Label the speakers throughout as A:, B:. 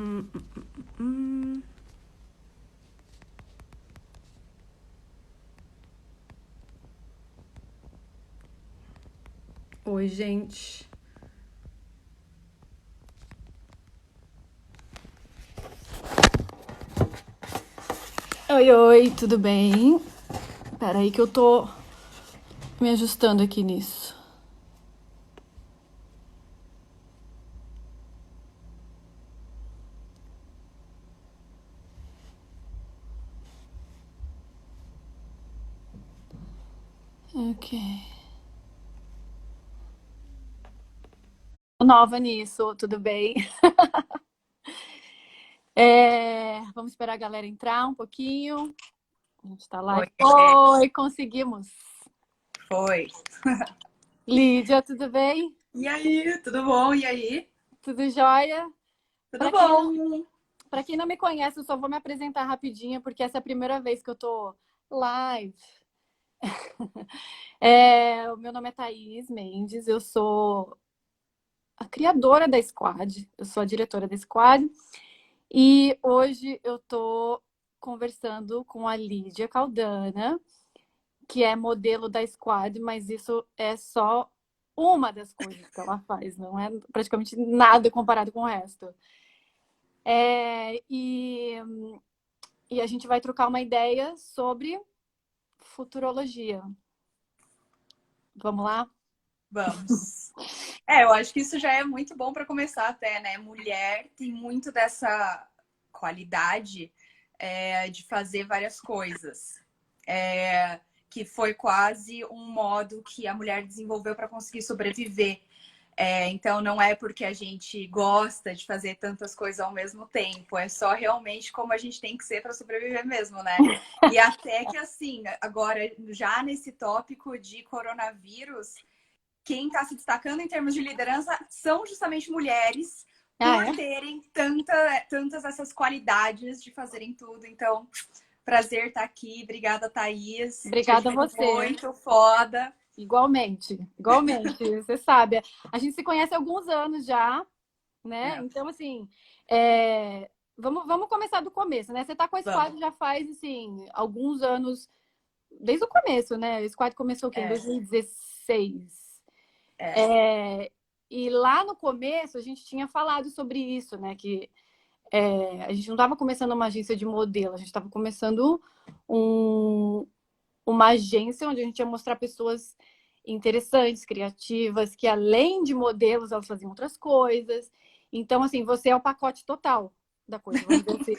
A: Hum, hum. Oi, gente. Oi, oi, tudo bem? Peraí que eu tô me ajustando aqui nisso. Ok. Nova nisso, tudo bem? Vamos esperar a galera entrar um pouquinho. A gente tá
B: Oi,
A: live. Oi, conseguimos.
B: foi.
A: Lídia, tudo bem?
B: E aí, tudo bom? E aí?
A: Tudo jóia?
B: Tudo
A: Para quem não,
B: bom?
A: para quem não me conhece, eu só vou me apresentar rapidinho, porque essa é a primeira vez que eu tô live. O meu nome é Thaís Mendes, eu sou a criadora da Squad, eu sou a diretora da Squad, e hoje eu tô conversando com a Lídia Caldana, que é modelo da Squad, mas isso é só uma das coisas que ela faz, não é praticamente nada comparado com o resto. É, e, e a gente vai trocar uma ideia sobre futurologia. Vamos lá?
B: Vamos. Eu acho que isso já é muito bom para começar até, né? Mulher tem muito dessa qualidade de fazer várias coisas. Que foi quase um modo que a mulher desenvolveu para conseguir sobreviver. Então, não é porque a gente gosta de fazer tantas coisas ao mesmo tempo, é só realmente como a gente tem que ser para sobreviver mesmo, né? E até que, assim, agora, já nesse tópico de coronavírus, quem está se destacando em termos de liderança são justamente mulheres,
A: Ah,
B: por
A: é?
B: terem tantas essas qualidades de fazerem tudo. Então, prazer estar aqui. Obrigada, Thaís. Te
A: Obrigada a
B: admiro
A: você.
B: muito, foda.
A: Igualmente, igualmente, você sabe. A gente se conhece há alguns anos já, né?
B: É,
A: Então, assim, vamos começar do começo, né? Você tá com a
B: vamos.
A: Squad já faz, assim, alguns anos, desde o começo, né? A Squad começou o quê? Em
B: É,
A: 2016.
B: é.
A: É, e lá no começo a gente tinha falado sobre isso, né? Que a gente não estava começando uma agência de modelo, a gente estava começando um, uma agência onde a gente ia mostrar pessoas interessantes, criativas, que além de modelos, elas faziam outras coisas. Então, assim, você é o pacote total da coisa, vamos dizer assim.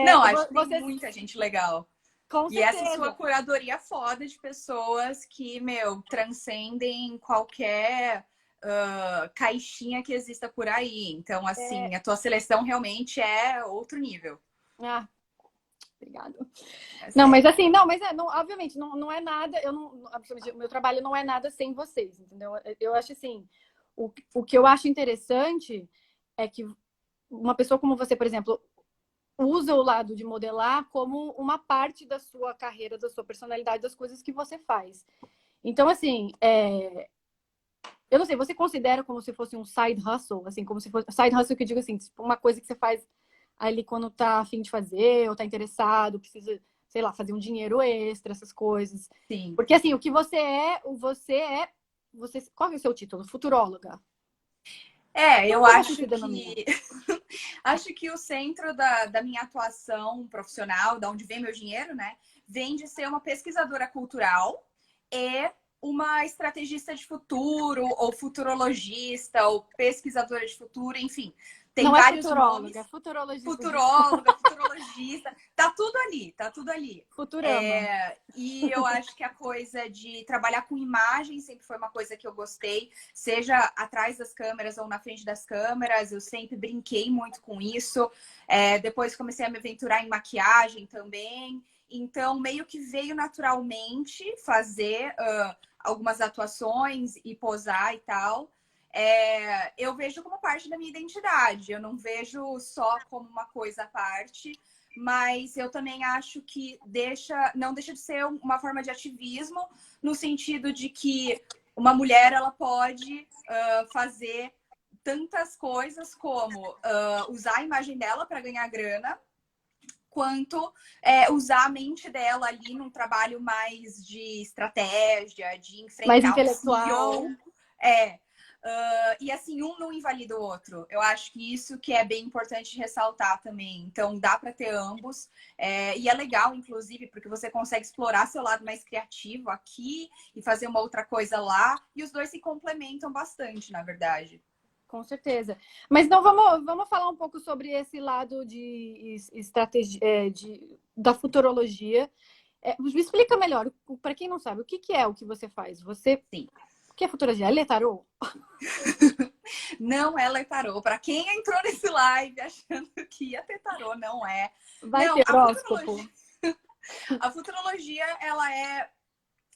B: Não, acho que tem
A: Você,
B: muita gente legal.
A: com
B: E essa sua
A: certeza.
B: curadoria foda de pessoas que, meu, transcendem qualquer caixinha que exista por aí. Então,
A: É...
B: assim, a tua seleção realmente é outro nível.
A: Ah, obrigada.
B: É
A: Não, mas
B: sério.
A: assim, não, mas não, obviamente, não é nada, eu não, absolutamente, o meu trabalho não é nada sem vocês, entendeu? Eu acho assim, o que eu acho interessante é que uma pessoa como você, por exemplo, usa o lado de modelar como uma parte da sua carreira, da sua personalidade, das coisas que você faz. Então, assim, eu não sei, você considera como se fosse um side hustle, assim, como se fosse side hustle que eu digo assim, tipo, uma coisa que você faz ali quando tá afim de fazer, ou tá interessado, precisa, sei lá, fazer um dinheiro extra, essas coisas.
B: Sim.
A: Porque assim, o que você, qual é o seu título? Futuróloga.
B: Eu
A: Como você
B: acho
A: se denomina?
B: que acho que o centro da minha atuação profissional, da onde vem meu dinheiro, né, vem de ser uma pesquisadora cultural e uma estrategista de futuro, ou futurologista, ou pesquisadora de futuro, enfim. Tem
A: Não é
B: vários
A: futuróloga, é
B: nomes.
A: futurologista, desculpa.
B: Futuróloga, futurologista, tá tudo ali, tá tudo ali.
A: Futurama.
B: E eu acho que a coisa de trabalhar com imagem sempre foi uma coisa que eu gostei, seja atrás das câmeras ou na frente das câmeras, eu sempre brinquei muito com isso. Depois comecei a me aventurar em maquiagem também. Então, meio que veio naturalmente fazer algumas atuações e posar e tal. Eu vejo como parte da minha identidade, eu não vejo só como uma coisa à parte, mas eu também acho que não deixa de ser uma forma de ativismo, no sentido de que uma mulher ela pode fazer tantas coisas como usar a imagem dela para ganhar grana, quanto usar a mente dela ali num trabalho mais de estratégia, de
A: Mais
B: enfrentar um
A: intelectual.
B: CEO. E assim, um não invalida o outro. Eu acho que isso que é bem importante ressaltar também. Então, dá para ter ambos. E é legal, inclusive, porque você consegue explorar seu lado mais criativo aqui e fazer uma outra coisa lá. E os dois se complementam bastante, na verdade.
A: Com certeza. Mas não, vamos falar um pouco sobre esse lado de estratégia, da futurologia. Me explica melhor, para quem não sabe, o que é o que você faz?
B: Sim.
A: O que é futurologia? É ler tarô?
B: Não é ler tarô. Para quem entrou nesse live achando que ia ter tarô, não é.
A: Vai
B: Não,
A: ter horóscopo?
B: A futurologia, ela é,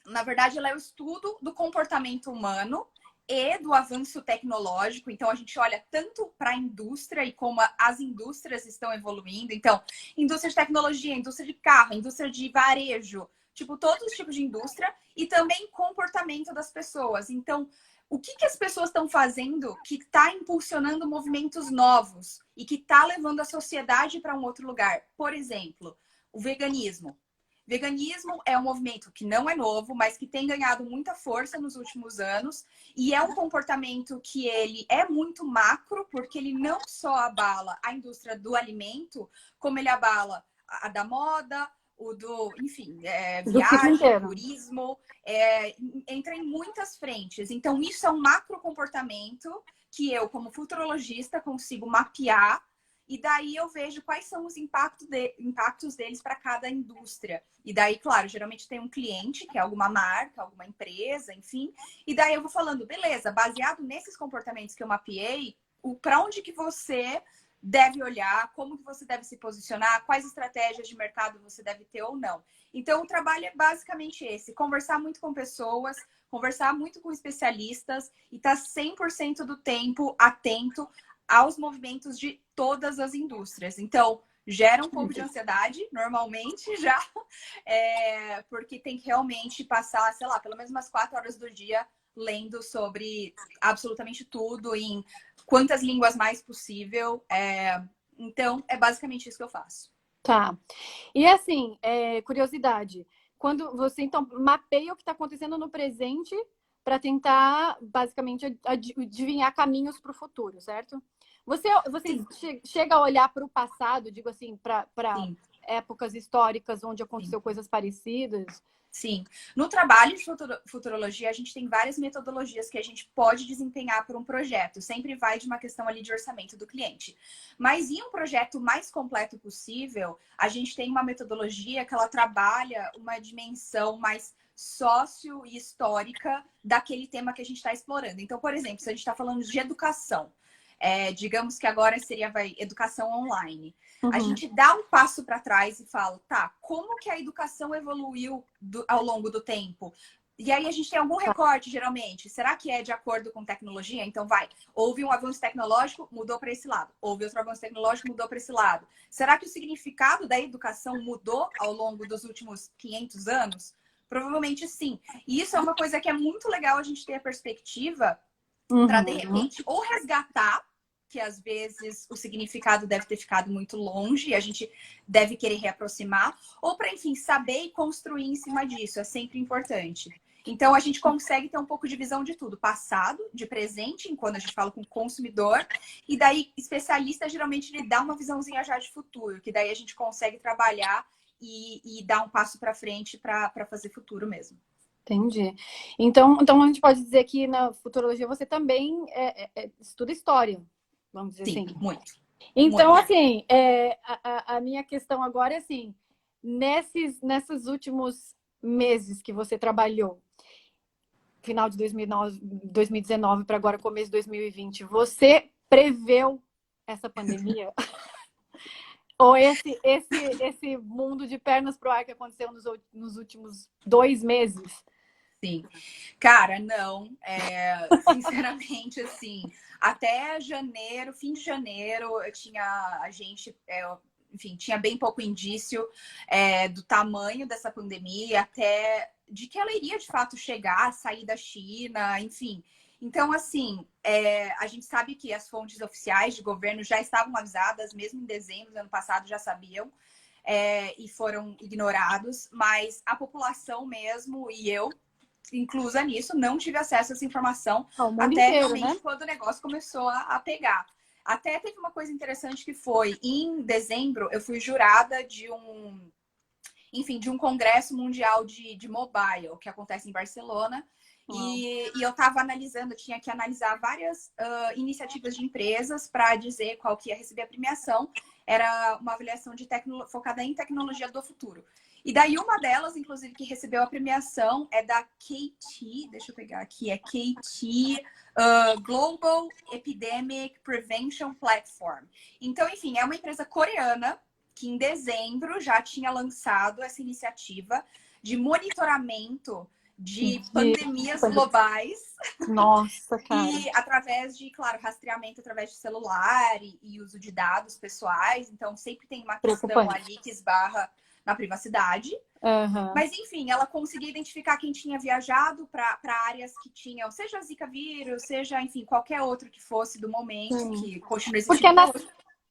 B: na verdade, ela é o estudo do comportamento humano e do avanço tecnológico. Então, a gente olha tanto para a indústria e como as indústrias estão evoluindo. Então, indústria de tecnologia, indústria de carro, indústria de varejo, tipo, todos os tipos de indústria e também comportamento das pessoas. Então, o que as pessoas estão fazendo que está impulsionando movimentos novos e que está levando a sociedade para um outro lugar? Por exemplo, o veganismo. Veganismo é um movimento que não é novo, mas que tem ganhado muita força nos últimos anos e é um comportamento que ele é muito macro, porque ele não só abala a indústria do alimento, como ele abala a da moda, enfim,
A: Do ciclo
B: viagem,
A: inteiro.
B: turismo, entra em muitas frentes. Então, isso é um macro comportamento que eu, como futurologista, consigo mapear e daí eu vejo quais são os impactos deles para cada indústria. E daí, claro, geralmente tem um cliente, que é alguma marca, alguma empresa, enfim. E daí eu vou falando, beleza, baseado nesses comportamentos que eu mapeei, para onde que você deve olhar, como que você deve se posicionar, quais estratégias de mercado você deve ter ou não. Então, o trabalho é basicamente esse, conversar muito com pessoas, conversar muito com especialistas e estar 100% do tempo atento aos movimentos de todas as indústrias. Então, gera um pouco de ansiedade, normalmente, já, porque tem que realmente passar, sei lá, pelo menos umas 4 horas do dia lendo sobre absolutamente tudo, em quantas línguas mais possível. Então, é basicamente isso que eu faço.
A: Tá. E assim, curiosidade, quando você então mapeia o que está acontecendo no presente para tentar basicamente adivinhar caminhos para o futuro, certo? Você chega a olhar para o passado, digo assim, para épocas históricas onde aconteceu coisas parecidas?
B: Sim. No trabalho de futurologia, a gente tem várias metodologias que a gente pode desempenhar por um projeto. Sempre vai de uma questão ali de orçamento do cliente. Mas em um projeto mais completo possível, a gente tem uma metodologia que ela trabalha uma dimensão mais sócio e histórica daquele tema que a gente está explorando. Então, por exemplo, se a gente está falando de educação, digamos que agora seria educação online. A gente dá um passo para trás e fala, tá, como que a educação evoluiu ao longo do tempo? E aí a gente tem algum recorte, geralmente. Será que é de acordo com tecnologia? Então houve um avanço tecnológico, mudou para esse lado. Houve outro avanço tecnológico, mudou para esse lado. Será que o significado da educação mudou ao longo dos últimos 500 anos? Provavelmente sim. E isso é uma coisa que é muito legal a gente ter a perspectiva para, de repente, ou resgatar, que às vezes o significado deve ter ficado muito longe e a gente deve querer reaproximar, ou para, enfim, saber e construir em cima disso. É sempre importante. Então, a gente consegue ter um pouco de visão de tudo. Passado, de presente, quando a gente fala com o consumidor. E daí, especialista, geralmente, ele dá uma visãozinha já de futuro, que daí a gente consegue trabalhar e dar um passo para frente para fazer futuro mesmo.
A: Entendi. Então, a gente pode dizer que na futurologia você também estuda história, vamos dizer assim.
B: Sim, muito.
A: Então,
B: muito.
A: assim, a minha questão agora é assim, nesses últimos meses que você trabalhou, final de 2019 para agora começo de 2020, você preveu essa pandemia? Ou esse mundo de pernas pro ar que aconteceu nos últimos 2 meses?
B: Sim. Cara, não. Sinceramente, assim, até janeiro, fim de janeiro, enfim, tinha bem pouco indício do tamanho dessa pandemia, até de que ela iria de fato chegar, sair da China, enfim. Então, assim, a gente sabe que as fontes oficiais de governo já estavam avisadas, mesmo em dezembro do ano passado já sabiam, e foram ignorados, mas a população mesmo, e eu, inclusa nisso, não tive acesso a essa informação
A: O mundo
B: até
A: inteiro,
B: realmente
A: né?
B: quando o negócio começou a pegar. Até teve uma coisa interessante que foi, em dezembro, eu fui jurada de um congresso mundial de mobile, que acontece em Barcelona. E eu estava analisando, eu tinha que analisar várias iniciativas de empresas para dizer qual que ia receber a premiação. Era uma avaliação focada em tecnologia do futuro. E daí uma delas, inclusive, que recebeu a premiação é da KT, deixa eu pegar aqui, é KT Global Epidemic Prevention Platform. Então, enfim, é uma empresa coreana que em dezembro já tinha lançado essa iniciativa de monitoramento de pandemias globais.
A: Nossa, cara.
B: E através de, claro, rastreamento através de celular e uso de dados pessoais. Então, sempre tem uma questão ali que esbarra na privacidade. Mas, enfim, ela conseguia identificar quem tinha viajado para áreas que tinham, seja Zika vírus, seja, enfim, qualquer outro que fosse do momento, que continua existindo.
A: Porque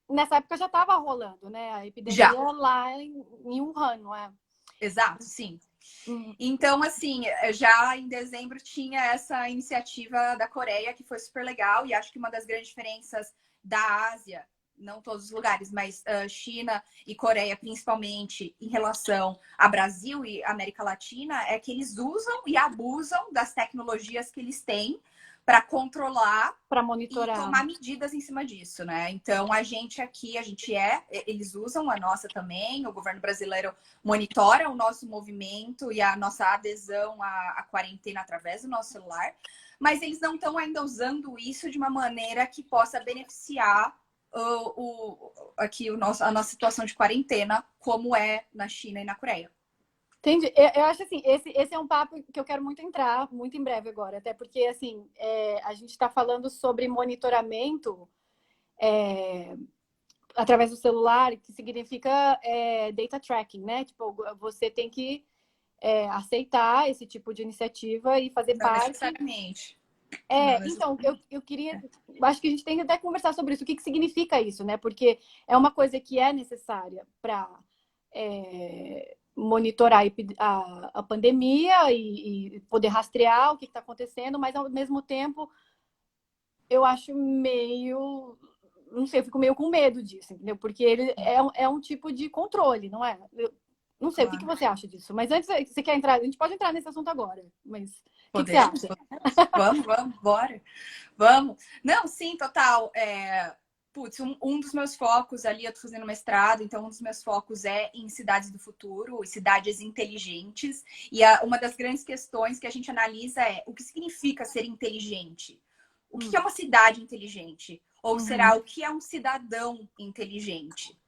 A: nessa época já estava rolando, né? A epidemia lá em Wuhan, não é?
B: Exato, sim. Então, assim, já em dezembro tinha essa iniciativa da Coreia, que foi super legal, e acho que uma das grandes diferenças da Ásia, não todos os lugares, mas China e Coreia, principalmente em relação a Brasil e América Latina, é que eles usam e abusam das tecnologias que eles têm para controlar,
A: para monitorar
B: e tomar medidas em cima disso, né? Então, a gente aqui, eles usam a nossa também, o governo brasileiro monitora o nosso movimento e a nossa adesão à quarentena através do nosso celular, mas eles não estão ainda usando isso de uma maneira que possa beneficiar a nossa situação de quarentena, como é na China e na Coreia.
A: Entendi. Eu acho assim, esse é um papo que eu quero muito entrar, muito em breve agora, até porque, assim, a gente está falando sobre monitoramento através do celular, que significa data tracking, né? Tipo, você tem que aceitar esse tipo de iniciativa e fazer
B: Não
A: parte.
B: Necessariamente.
A: Então, eu queria. Acho que a gente tem que até conversar sobre isso. O que significa isso, né? Porque é uma coisa que é necessária para monitorar a pandemia e poder rastrear o que está acontecendo, mas ao mesmo tempo eu acho meio. Não sei, eu fico meio com medo disso, entendeu? Porque ele é um tipo de controle, não é? Não sei, claro. O que você acha disso? Mas antes, você quer entrar? A gente pode entrar nesse assunto agora, mas o que você acha?
B: Vamos, bora. Vamos. Não, sim, total. Putz, um dos meus focos ali, eu tô fazendo mestrado, então um dos meus focos é em cidades do futuro, cidades inteligentes. E uma das grandes questões que a gente analisa é o que significa ser inteligente? O que é uma cidade inteligente? Ou será o que é um cidadão inteligente?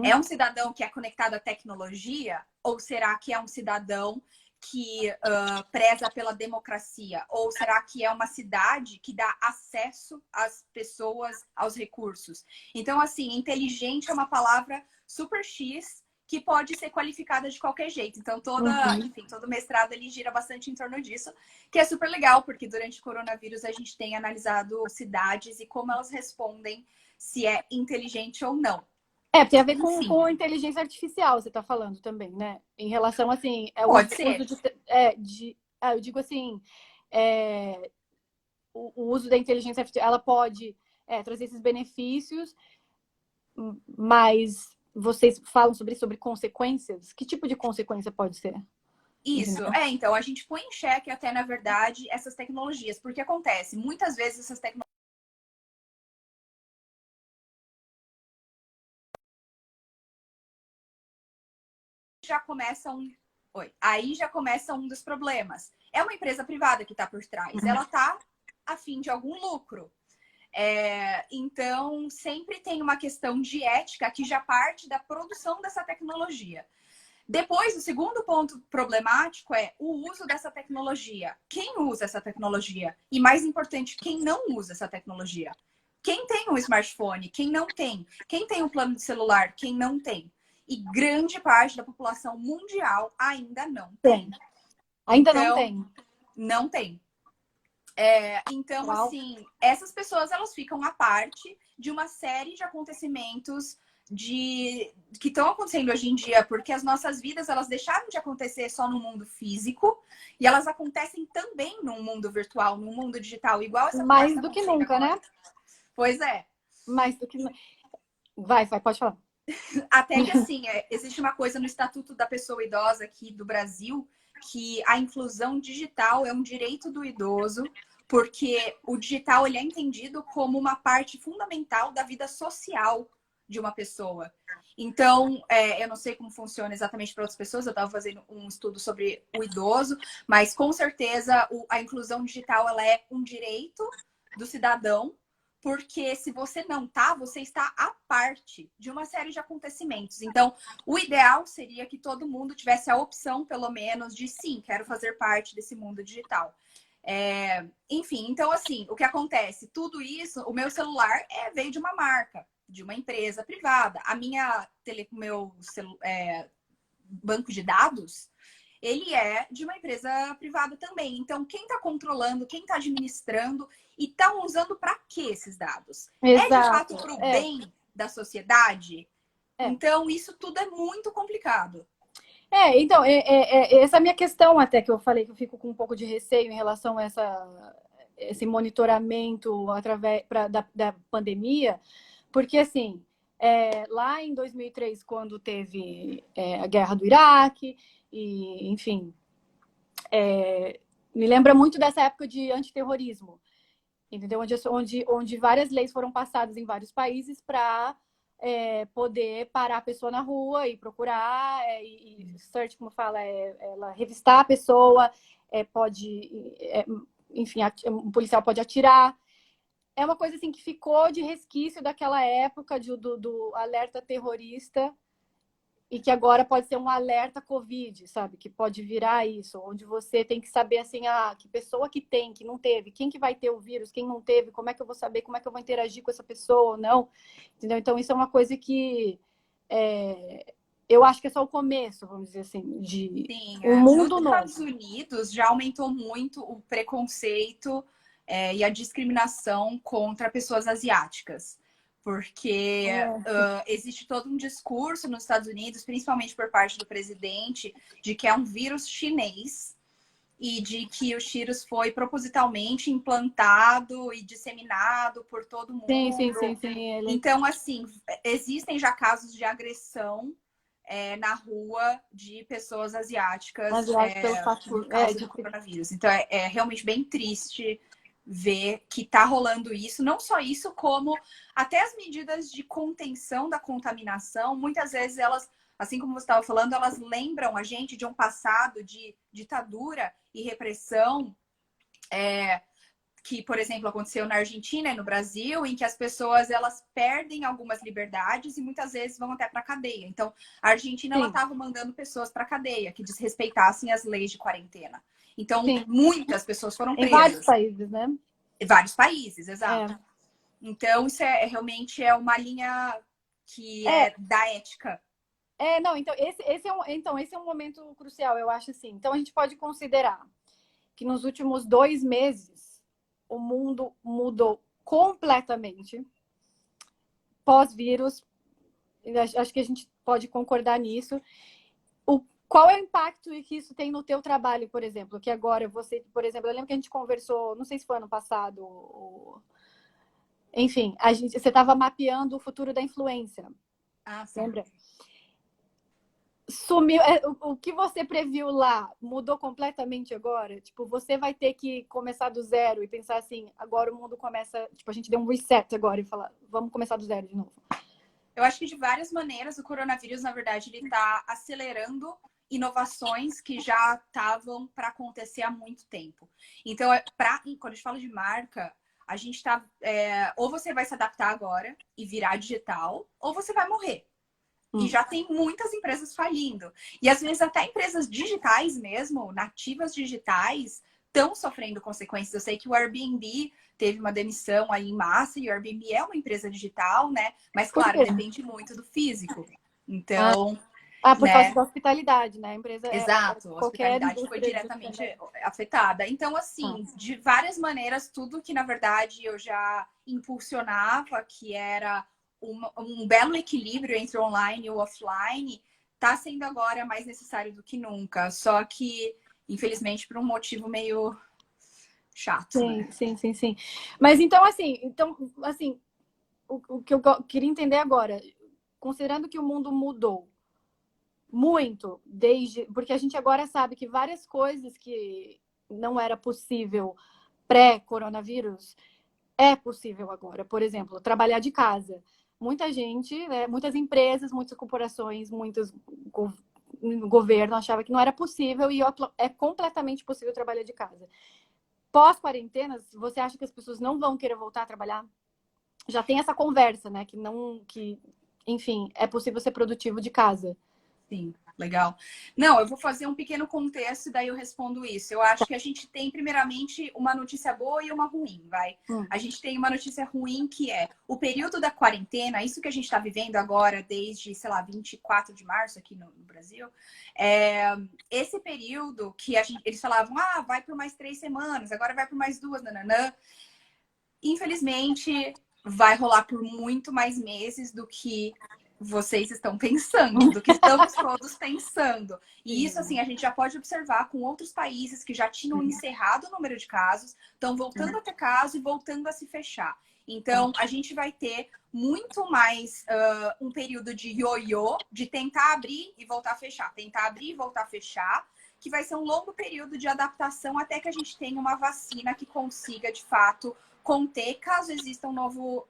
B: É um cidadão que é conectado à tecnologia? Ou será que é um cidadão que preza pela democracia? Ou será que é uma cidade que dá acesso às pessoas, aos recursos? Então, assim, inteligente é uma palavra super X que pode ser qualificada de qualquer jeito. Então, enfim, todo mestrado ele gira bastante em torno disso, que é super legal, porque durante o coronavírus a gente tem analisado cidades e como elas respondem se é inteligente ou não.
A: Tem a ver com inteligência artificial, você está falando também, né? Em relação, assim...
B: Pode ser.
A: Eu digo assim, o uso da inteligência artificial, ela pode trazer esses benefícios, mas vocês falam sobre consequências? Que tipo de consequência pode ser?
B: Isso, então, a gente põe em xeque até, na verdade, essas tecnologias, porque acontece, muitas vezes essas tecnologias aí já começa um dos problemas. É uma empresa privada que está por trás, ela está a fim de algum lucro. Então, sempre tem uma questão de ética que já parte da produção dessa tecnologia. Depois, o segundo ponto problemático é o uso dessa tecnologia. Quem usa essa tecnologia? E mais importante, quem não usa essa tecnologia? Quem tem um smartphone? Quem não tem? Quem tem um plano de celular? Quem não tem? E grande parte da população mundial ainda não tem.
A: Ainda não tem.
B: Não tem. Então,
A: Uau.
B: assim, essas pessoas elas ficam à parte de uma série de acontecimentos que estão acontecendo hoje em dia, porque as nossas vidas elas deixaram de acontecer só no mundo físico e elas acontecem também no mundo virtual, no mundo digital, igual essa conversa
A: Mais
B: está
A: do que
B: acontecendo
A: nunca,
B: agora.
A: né?
B: Pois é.
A: Mais do que. Vai, pode falar.
B: Até que, assim, existe uma coisa no Estatuto da Pessoa Idosa aqui do Brasil, que a inclusão digital é um direito do idoso, porque o digital ele é entendido como uma parte fundamental da vida social de uma pessoa. Então, eu não sei como funciona exatamente para outras pessoas, eu estava fazendo um estudo sobre o idoso, mas com certeza a inclusão digital ela é um direito do cidadão, porque se você não tá, você está à parte de uma série de acontecimentos. Então, o ideal seria que todo mundo tivesse a opção, pelo menos, de sim, quero fazer parte desse mundo digital. Enfim, então assim, o que acontece? Tudo isso, o meu celular veio de uma marca, de uma empresa privada. Meu banco de dados, ele é de uma empresa privada também. Então, quem está controlando, quem está administrando e estão usando para quê esses dados? É de fato
A: Exato.
B: para o bem da sociedade?
A: É.
B: Então, isso tudo é muito complicado.
A: Então, essa é a minha questão até, que eu falei que eu fico com um pouco de receio em relação a esse monitoramento através da pandemia, porque, assim, lá em 2003, quando teve a guerra do Iraque, e, enfim, me lembra muito dessa época de antiterrorismo, entendeu? Onde várias leis foram passadas em vários países para poder parar a pessoa na rua e procurar, e search, como fala, ela revistar a pessoa, enfim, um policial pode atirar. É uma coisa assim que ficou de resquício daquela época do alerta terrorista, e que agora pode ser um alerta Covid, sabe? Que pode virar isso, onde você tem que saber assim, que pessoa que tem, que não teve, quem que vai ter o vírus, quem não teve, como é que eu vou saber, como é que eu vou interagir com essa pessoa ou não, entendeu? Então, isso é uma coisa que eu acho que é só o começo, vamos dizer assim, de
B: Sim,
A: um
B: nos
A: mundo novo.
B: Estados Unidos já aumentou muito o preconceito e a discriminação contra pessoas asiáticas. Porque existe todo um discurso nos Estados Unidos, principalmente por parte do presidente, de que é um vírus chinês e de que o vírus foi propositalmente implantado e disseminado por todo
A: Sim,
B: mundo.
A: sim, sim, sim.
B: Então, assim, existem já casos de agressão na rua de pessoas asiáticas
A: Pelo fato
B: por causa do
A: de...
B: coronavírus. Então, é realmente bem triste ver que está rolando isso. Não só isso, como até as medidas de contenção da contaminação, muitas vezes elas, assim como você estava falando, elas lembram a gente de um passado de ditadura e repressão, que, por exemplo, aconteceu na Argentina e no Brasil, em que as pessoas elas perdem algumas liberdades e muitas vezes vão até para a cadeia. Então, a Argentina ela estava mandando pessoas para a cadeia que desrespeitassem as leis de quarentena. Então,
A: Sim.
B: muitas pessoas foram presas.
A: Em vários países, né?
B: Vários países, exato. Então, isso realmente é uma linha que é da ética.
A: Não, então esse é um momento crucial, eu acho assim. Então, a gente pode considerar que nos últimos 2 meses o mundo mudou completamente pós-vírus. Acho que a gente pode concordar nisso. Qual é o impacto que isso tem no teu trabalho, por exemplo? Que agora você, por exemplo, eu lembro que a gente conversou, não sei se foi ano passado, enfim, você estava mapeando o futuro da influência.
B: Sim.
A: Lembra? Sumiu. O que você previu lá mudou completamente agora? Tipo, você vai ter que começar do zero e pensar assim, agora o mundo começa, tipo, a gente deu um reset agora e falar, vamos começar do zero de novo.
B: Eu acho que de várias maneiras o coronavírus, na verdade, ele está acelerando inovações que já estavam para acontecer há muito tempo. Então, quando a gente fala de marca, a gente está ou você vai se adaptar agora e virar digital, ou você vai morrer. E já tem muitas empresas falindo. E às vezes até empresas digitais mesmo, nativas digitais, estão sofrendo consequências. Eu sei que o Airbnb teve uma demissão aí em massa, e o Airbnb é uma empresa digital, né? Mas, claro, depende muito do físico. Então,
A: Ah, por causa
B: né?
A: da hospitalidade, né? A empresa
B: Exato, a
A: qualquer
B: hospitalidade foi
A: indústria
B: diretamente
A: também.
B: afetada. Então,
A: Ah,
B: assim, de várias maneiras, tudo que na verdade eu já impulsionava, que era um belo equilíbrio entre o online e o offline, está sendo agora mais necessário do que nunca. Só que, infelizmente, por um motivo meio chato, né?
A: sim, sim, sim, sim. Mas então, assim, o que eu queria entender agora, considerando que o mundo mudou muito, porque a gente agora sabe que várias coisas que não era possível pré-coronavírus é possível agora. Por exemplo, trabalhar de casa. Muita gente, né, muitas empresas, muitas corporações, muitos governo achava que não era possível e é completamente possível trabalhar de casa. Pós-quarentena, você acha que as pessoas não vão querer voltar a trabalhar? Já tem essa conversa, né? Enfim, é possível ser produtivo de casa.
B: Sim, legal. Não, eu vou fazer um pequeno contexto e daí eu respondo isso. Eu acho que a gente tem, primeiramente, uma notícia boa e uma ruim, vai. A gente tem uma notícia ruim que é o período da quarentena, isso que a gente está vivendo agora desde, sei lá, 24 de março aqui no Brasil. Esse período que eles falavam, vai por mais 3 semanas, agora vai por mais 2, nananã. Infelizmente, vai rolar por muito mais meses do que vocês estão pensando, do que estamos todos pensando. E isso, assim, a gente já pode observar com outros países que já tinham encerrado o número de casos, estão voltando a ter casos e voltando a se fechar. Então, a gente vai ter muito mais um período de ioiô, de tentar abrir e voltar a fechar, tentar abrir e voltar a fechar, que vai ser um longo período de adaptação até que a gente tenha uma vacina que consiga, de fato, conter caso exista um novo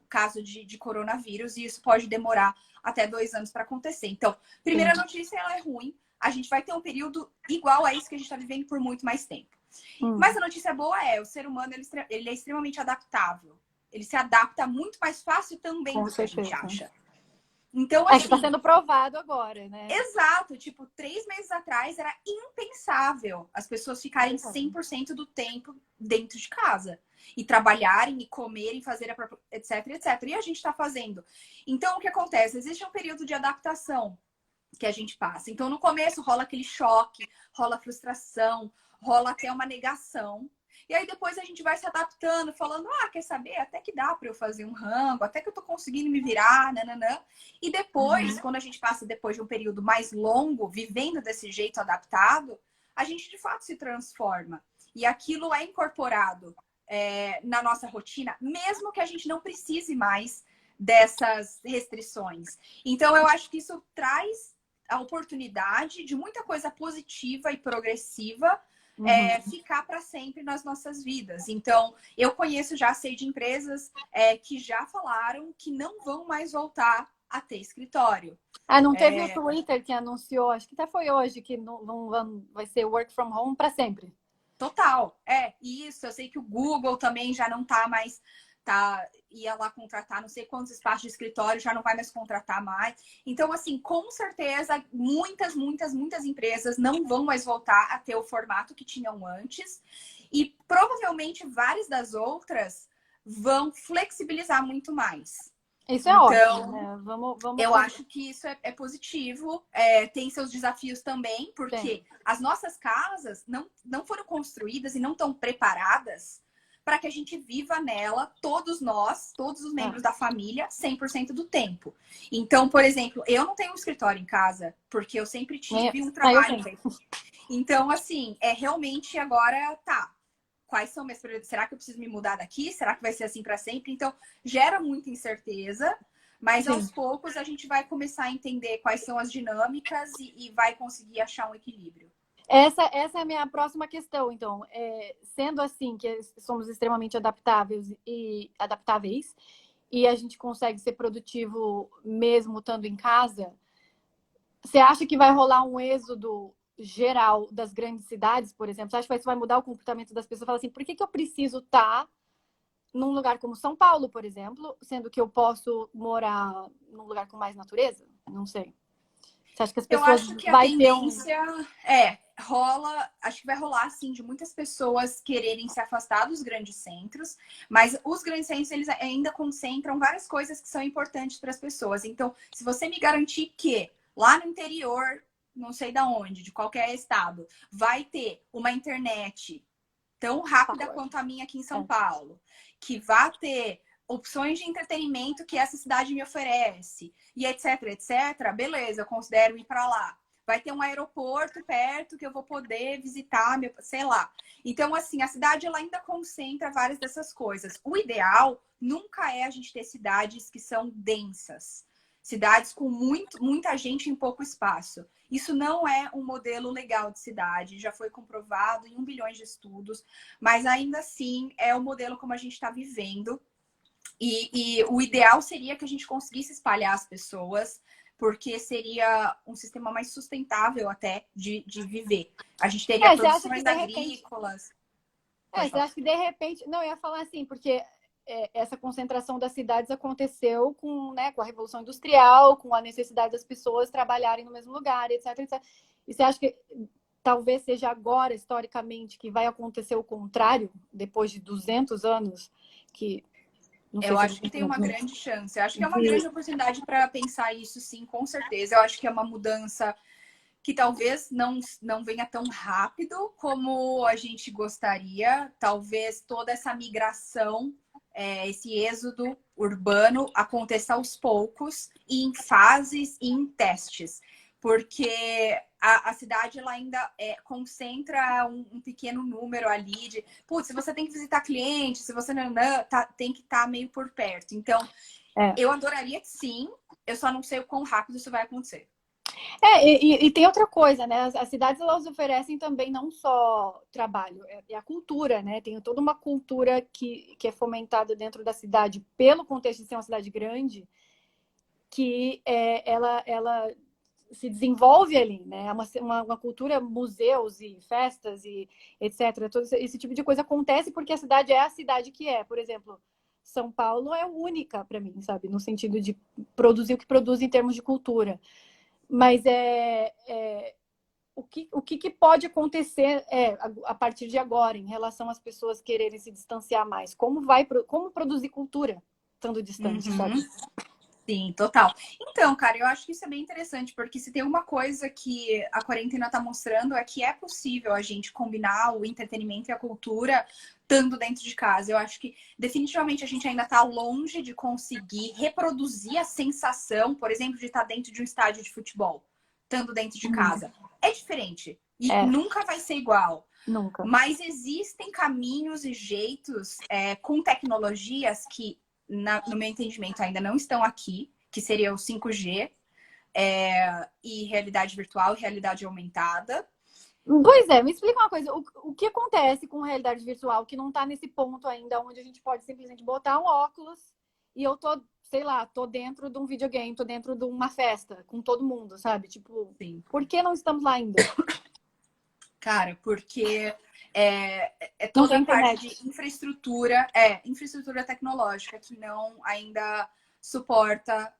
B: caso de coronavírus, e isso pode demorar até 2 anos para acontecer. Então, primeira notícia, ela é ruim. A gente vai ter um período igual a isso que a gente está vivendo por muito mais tempo. Mas a notícia boa é, o ser humano ele é extremamente adaptável. Ele se adapta muito mais fácil também
A: Com
B: do que a gente
A: certeza.
B: acha. Então,
A: É que está
B: assim,
A: sendo provado agora, né?
B: exato, tipo, 3 meses atrás era impensável as pessoas ficarem 100% do tempo dentro de casa. E trabalharem, e comerem, fazer etc, etc. E a gente está fazendo. Então, o que acontece? Existe um período de adaptação que a gente passa. Então, no começo rola aquele choque, rola frustração, rola até uma negação. E aí depois a gente vai se adaptando, falando, quer saber? Até que dá para eu fazer um rango, até que eu tô conseguindo me virar, nananã. E depois, quando a gente passa depois de um período mais longo, vivendo desse jeito adaptado, a gente de fato se transforma. E aquilo é incorporado na nossa rotina, mesmo que a gente não precise mais dessas restrições. Então, eu acho que isso traz a oportunidade de muita coisa positiva e progressiva ficar para sempre nas nossas vidas. Então, eu sei de empresas que já falaram que não vão mais voltar a ter escritório.
A: Não teve o Twitter que anunciou, acho que até foi hoje, que vai ser work from home para sempre.
B: Total, isso. Eu sei que o Google também já não tá mais, ia lá contratar não sei quantos espaços de escritório, já não vai mais contratar mais. Então, assim, com certeza, muitas, muitas, muitas empresas não vão mais voltar a ter o formato que tinham antes. E provavelmente várias das outras vão flexibilizar muito mais.
A: Isso é ótimo, né? Vamos
B: eu acho que isso é positivo. Tem seus desafios também, porque as nossas casas não foram construídas e não estão preparadas para que a gente viva nela, todos nós, todos os membros da família, 100% do tempo. Então, por exemplo, eu não tenho um escritório em casa, porque eu sempre tive um trabalho. Então, assim, realmente agora quais são minhas prioridades? Será que eu preciso me mudar daqui? Será que vai ser assim para sempre? Então, gera muita incerteza. Mas aos poucos a gente vai começar a entender quais são as dinâmicas e vai conseguir achar um equilíbrio.
A: Essa é a minha próxima questão, então. Sendo assim, que somos extremamente adaptáveis e a gente consegue ser produtivo mesmo estando em casa, você acha que vai rolar um êxodo geral das grandes cidades, por exemplo? Você acha que isso vai mudar o comportamento das pessoas? Fala assim, por que eu preciso estar num lugar como São Paulo, por exemplo, sendo que eu posso morar num lugar com mais natureza? Não sei. Você acha que as pessoas
B: Eu acho que a tendência acho que vai rolar assim de muitas pessoas quererem se afastar dos grandes centros, mas os grandes centros eles ainda concentram várias coisas que são importantes para as pessoas. Então, se você me garantir que lá no interior, não sei da onde, de qualquer estado, vai ter uma internet tão rápida quanto a minha aqui em São Paulo, que vai ter opções de entretenimento que essa cidade me oferece, e etc, etc, beleza, eu considero ir para lá. Vai ter um aeroporto perto que eu vou poder visitar, sei lá. Então, assim, a cidade ela ainda concentra várias dessas coisas. O ideal nunca é a gente ter cidades que são densas. Cidades com muita gente em pouco espaço. Isso não é um modelo legal de cidade, já foi comprovado em 1 bilhão de estudos, mas ainda assim é o modelo como a gente está vivendo. E o ideal seria que a gente conseguisse espalhar as pessoas, porque seria um sistema mais sustentável até de viver. A gente teria
A: você acha que
B: produções
A: de repente...
B: agrícolas.
A: você acha que de repente... Não, eu ia falar assim, porque essa concentração das cidades aconteceu com, né, com a Revolução Industrial, com a necessidade das pessoas trabalharem no mesmo lugar, etc, etc. E você acha que talvez seja agora, historicamente, que vai acontecer o contrário, depois de 200 anos, que...
B: Eu acho que tem uma grande chance. Eu acho que é uma grande oportunidade para pensar isso, sim, com certeza. Eu acho que é uma mudança que talvez não venha tão rápido como a gente gostaria. Talvez toda essa migração, esse êxodo urbano aconteça aos poucos, e em fases e em testes. Porque a cidade ela ainda concentra um pequeno número ali de... Putz, se você tem que visitar clientes, se você não tem que estar meio por perto. Então, eu adoraria que sim, eu só não sei o quão rápido isso vai acontecer.
A: E tem outra coisa, né? As cidades, elas oferecem também não só trabalho, é a cultura, né? Tem toda uma cultura que é fomentada dentro da cidade pelo contexto de ser uma cidade grande, que ela se desenvolve ali, né? É uma cultura, museus e festas e etc. Todo esse tipo de coisa acontece porque a cidade é a cidade que é. Por exemplo, São Paulo é única para mim, sabe? No sentido de produzir o que produz em termos de cultura. Mas o que pode acontecer a partir de agora em relação às pessoas quererem se distanciar mais? Como produzir cultura estando distante, sabe?
B: Sim, total. Então, cara, eu acho que isso é bem interessante, porque se tem uma coisa que a quarentena tá mostrando é que é possível a gente combinar o entretenimento e a cultura estando dentro de casa. Eu acho que definitivamente a gente ainda tá longe de conseguir reproduzir a sensação, por exemplo, de estar dentro de um estádio de futebol, estando dentro de casa. É diferente e nunca vai ser igual.
A: Nunca.
B: Mas existem caminhos e jeitos com tecnologias que, no meu entendimento, ainda não estão aqui, que seria o 5G e realidade virtual e realidade aumentada.
A: Pois é, me explica uma coisa. O que acontece com realidade virtual que não está nesse ponto ainda, onde a gente pode simplesmente botar um óculos e eu tô, sei lá, tô dentro de um videogame, tô dentro de uma festa com todo mundo, sabe? Tipo,
B: Sim.
A: Por que não estamos lá ainda?
B: Cara, porque toda a parte de infraestrutura tecnológica que não ainda suporta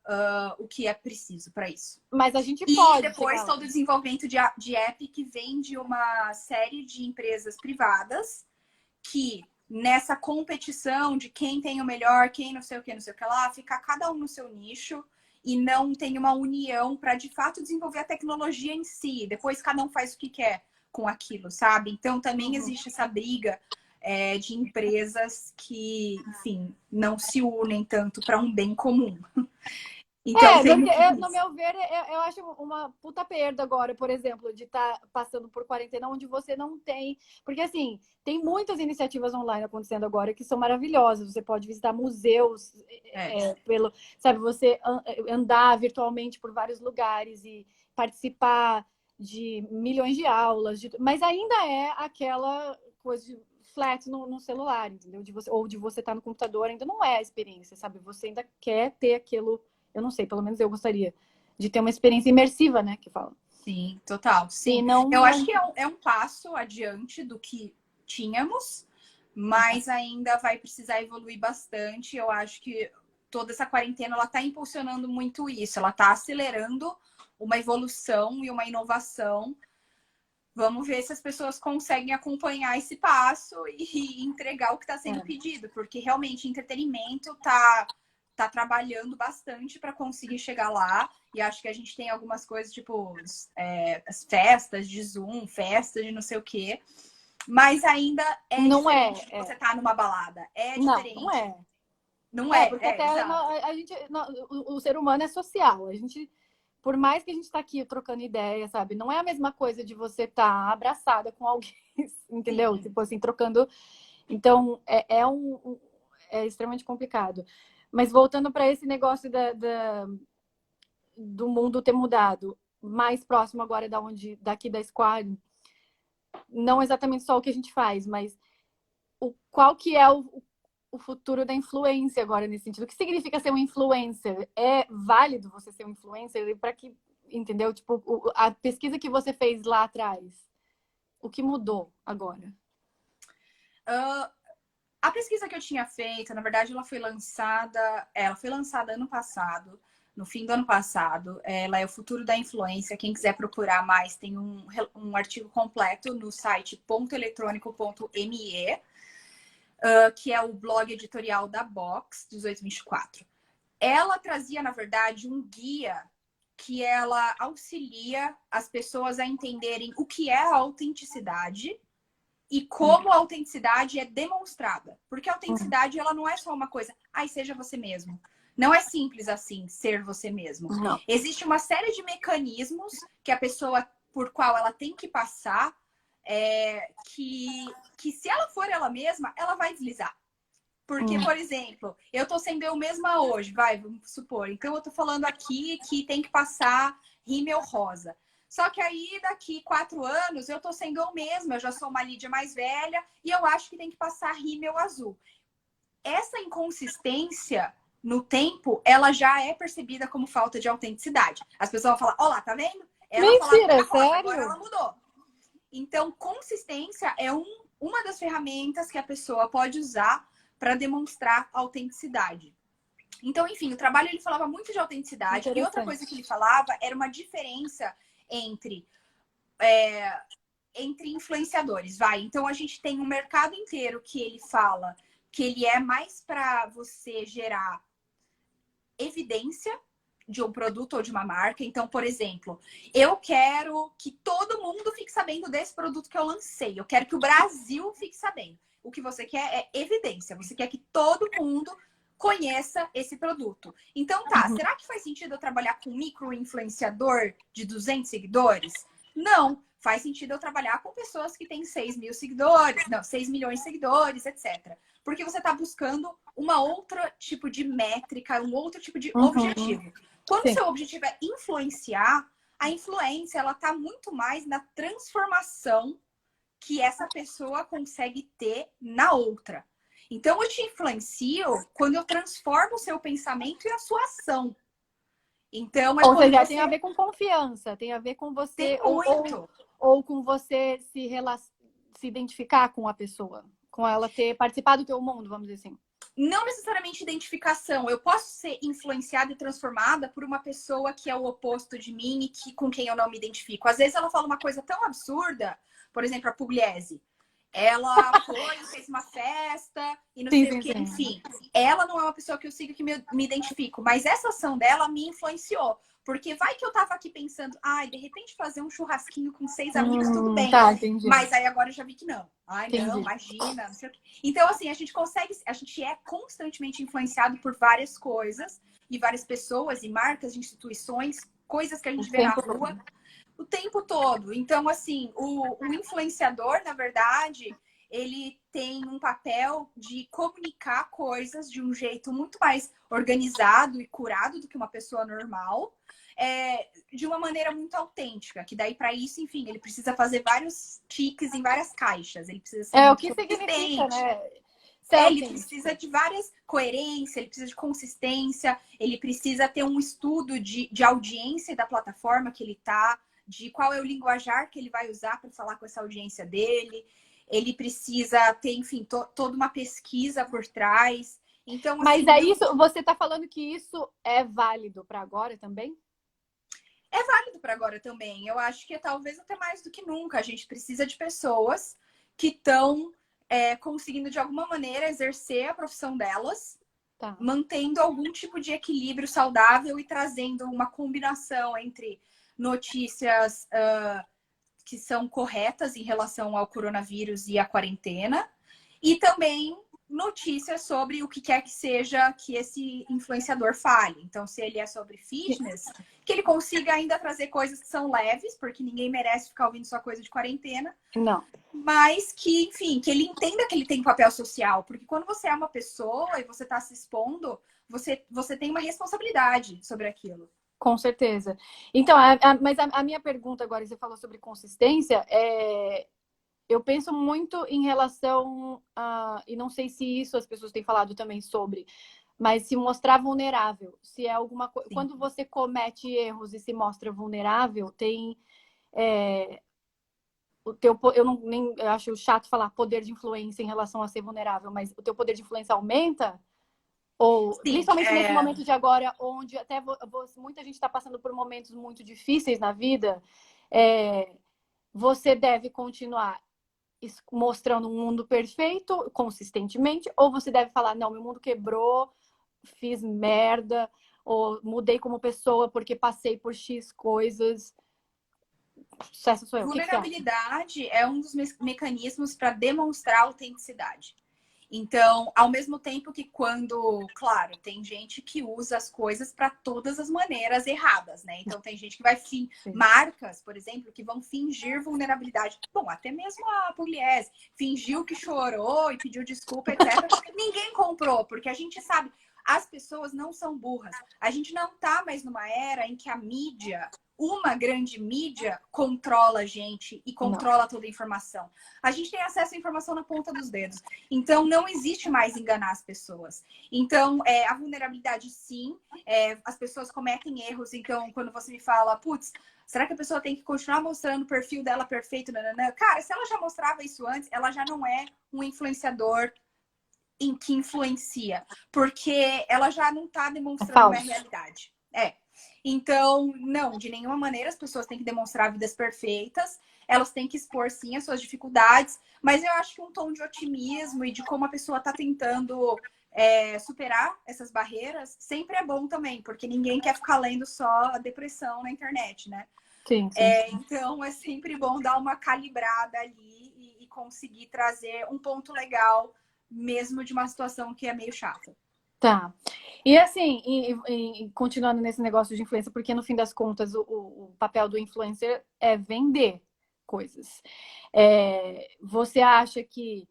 B: o que é preciso para isso.
A: Mas a gente
B: pode. E depois todo o desenvolvimento de app que vem de uma série de empresas privadas que nessa competição de quem tem o melhor, quem não sei o que lá, fica cada um no seu nicho e não tem uma união para de fato desenvolver a tecnologia em si. Depois cada um faz o que quer com aquilo, sabe? Então também existe essa briga de empresas que, enfim, não se unem tanto para um bem comum.
A: Então, no meu ver, eu acho uma puta perda agora, por exemplo, de estar passando por quarentena onde você não tem... Porque, assim, tem muitas iniciativas online acontecendo agora que são maravilhosas. Você pode visitar museus, sabe, você andar virtualmente por vários lugares e participar de milhões de aulas, mas ainda é aquela coisa de flat no celular, entendeu? Ou de você estar no computador, ainda não é a experiência, sabe? Você ainda quer ter aquilo... Eu não sei, pelo menos eu gostaria de ter uma experiência imersiva, né, que fala.
B: Sim, total. Sim. Eu acho que é um passo adiante do que tínhamos, mas ainda vai precisar evoluir bastante. Eu acho que toda essa quarentena ela está impulsionando muito isso. Ela está acelerando uma evolução e uma inovação. Vamos ver se as pessoas conseguem acompanhar esse passo e entregar o que está sendo pedido, porque realmente entretenimento está tá trabalhando bastante para conseguir chegar lá. E acho que a gente tem algumas coisas, tipo, as festas de Zoom, festas de não sei o quê. Mas ainda é
A: Não
B: diferente de você tá numa balada. É
A: Não, não
B: diferente.
A: é.
B: Não é,
A: Porque até
B: exato.
A: a gente, o ser humano é social. A gente, por mais que a gente tá aqui trocando ideia, sabe? Não é a mesma coisa de você estar abraçada com alguém, entendeu?
B: Sim.
A: Tipo assim, trocando. Então, é extremamente complicado. Mas voltando para esse negócio do mundo ter mudado, mais próximo agora daqui da Squad, não exatamente só o que a gente faz, mas qual que é o futuro da influência agora nesse sentido? O que significa ser um influencer? É válido você ser um influencer? Para que, entendeu? Tipo, a pesquisa que você fez lá atrás, o que mudou agora?
B: A pesquisa que eu tinha feito, na verdade, ela foi lançada ano passado, no fim do ano passado. Ela é o futuro da influência. Quem quiser procurar mais, tem um artigo completo no site pontoeletrônico.me, que é o blog editorial da Box 1824. Ela trazia, na verdade, um guia que ela auxilia as pessoas a entenderem o que é a autenticidade e como a autenticidade é demonstrada. Porque a autenticidade, ela não é só uma coisa, seja você mesmo. Não é simples assim, ser você mesmo.
A: Não.
B: Existe uma série de mecanismos que a pessoa, por qual ela tem que passar, que se ela for ela mesma, ela vai deslizar. Porque, por exemplo, eu tô sendo eu mesma hoje, vamos supor. Então, eu tô falando aqui que tem que passar rímel rosa. Só que aí, daqui 4 anos, eu tô sendo eu mesma. Eu já sou uma Lídia mais velha e eu acho que tem que passar rímel azul. Essa inconsistência no tempo, ela já é percebida como falta de autenticidade. As pessoas vão falar, ó lá, tá vendo? Ela falava que
A: Mentira,
B: era rosa,
A: sério?
B: agora ela mudou. Então, consistência é uma das ferramentas que a pessoa pode usar para demonstrar autenticidade. Então, enfim, o trabalho ele falava muito de autenticidade. E outra coisa que ele falava era uma diferença entre influenciadores. Então, a gente tem um mercado inteiro que ele fala que ele é mais para você gerar evidência de um produto ou de uma marca. Então, por exemplo, eu quero que todo mundo fique sabendo desse produto que eu lancei. Eu quero que o Brasil fique sabendo. O que você quer é evidência. Você quer que todo mundo conheça esse produto. Então, será que faz sentido eu trabalhar com um micro-influenciador de 200 seguidores? Não. Faz sentido eu trabalhar com pessoas que têm 6 mil seguidores, não, 6 milhões de seguidores, etc. Porque você está buscando uma outra tipo de métrica, um outro tipo de objetivo. Quando o seu objetivo é influenciar, a influência ela está muito mais na transformação que essa pessoa consegue ter na outra. Então, eu te influencio quando eu transformo o seu pensamento e a sua ação. Então,
A: Ou seja, tem a ver com confiança, tem a ver com você...
B: Tem muito.
A: Ou com você se identificar com a pessoa, com ela ter participado do teu mundo, vamos dizer assim.
B: Não necessariamente identificação. Eu posso ser influenciada e transformada por uma pessoa que é o oposto de mim e com quem eu não me identifico. Às vezes ela fala uma coisa tão absurda, por exemplo, a Pugliese. Ela foi e fez uma festa e não sei o quê. Enfim, ela não é uma pessoa que eu sigo que me identifico, mas essa ação dela me influenciou. Porque vai que eu tava aqui pensando, de repente fazer um churrasquinho com 6 amigos, tudo bem.
A: Tá, entendi.
B: Mas aí agora eu já vi que não.
A: Entendi.
B: Não, imagina, não sei o quê. Então, assim, a gente é constantemente influenciado por várias coisas e várias pessoas e marcas, instituições, coisas que a gente vê na rua o tempo todo. Então, assim, o influenciador, na verdade, ele tem um papel de comunicar coisas de um jeito muito mais organizado e curado do que uma pessoa normal, de uma maneira muito autêntica. Que daí, para isso, enfim, ele precisa fazer vários tiques em várias caixas. Ele precisa ser
A: o que significa, né?
B: Ele precisa de várias coerência, ele precisa de consistência, ele precisa ter um estudo de audiência da plataforma que ele está, de qual é o linguajar que ele vai usar para falar com essa audiência dele. Ele precisa ter, enfim, toda uma pesquisa por trás. Então,
A: mas é isso, você está falando que isso é válido para agora também?
B: É válido para agora também. Eu acho que talvez até mais do que nunca. A gente precisa de pessoas que estão conseguindo, de alguma maneira, exercer a profissão delas
A: Tá.
B: mantendo algum tipo de equilíbrio saudável e trazendo uma combinação entre notícias que são corretas em relação ao coronavírus e à quarentena, e também notícias sobre o que quer que seja que esse influenciador fale. Então, se ele é sobre fitness, que ele consiga ainda trazer coisas que são leves, porque ninguém merece ficar ouvindo só coisa de quarentena.
A: Não.
B: Mas que, enfim, que ele entenda que ele tem papel social. Porque quando você é uma pessoa e você está se expondo, você tem uma responsabilidade sobre aquilo.
A: Com certeza. Então, mas a minha pergunta agora, você falou sobre consistência, eu penso muito em relação a, e não sei se isso as pessoas têm falado também sobre, mas se mostrar vulnerável, se é alguma coisa. Quando você comete erros e se mostra vulnerável, tem o teu, eu acho chato falar poder de influência em relação a ser vulnerável, mas o teu poder de influência aumenta? Ou,
B: Sim,
A: principalmente nesse momento de agora, onde até muita gente está passando por momentos muito difíceis na vida, você deve continuar mostrando um mundo perfeito consistentemente, ou você deve falar, não, meu mundo quebrou, fiz merda, ou mudei como pessoa porque passei por X coisas. Essa sou eu.
B: Vulnerabilidade é um dos mecanismos para demonstrar autenticidade. Então, ao mesmo tempo que quando, claro, tem gente que usa as coisas para todas as maneiras erradas, né? Então, tem gente que vai marcas, por exemplo, que vão fingir vulnerabilidade. Bom, até mesmo a Pugliese fingiu que chorou e pediu desculpa, etc. Ninguém comprou, porque a gente sabe, as pessoas não são burras. A gente não tá mais numa era em que a mídia, uma grande mídia, controla a gente e controla toda a informação. A gente tem acesso à informação na ponta dos dedos. Então, não existe mais enganar as pessoas. Então, a vulnerabilidade, sim. As pessoas cometem erros. Então, quando você me fala, putz, será que a pessoa tem que continuar mostrando o perfil dela perfeito? Nananã? Cara, se ela já mostrava isso antes, ela já não é um influenciador em que influencia. Porque ela já não está demonstrando uma realidade. Então, não, de nenhuma maneira as pessoas têm que demonstrar vidas perfeitas, elas têm que expor, sim, as suas dificuldades, mas eu acho que um tom de otimismo e de como a pessoa está tentando superar essas barreiras sempre é bom também, porque ninguém quer ficar lendo só a depressão na internet, né?
A: Sim.
B: Então, é sempre bom dar uma calibrada ali e conseguir trazer um ponto legal, mesmo de uma situação que é meio chata.
A: Tá. E assim, continuando nesse negócio de influência, porque no fim das contas o papel do influencer é vender coisas. Você acha que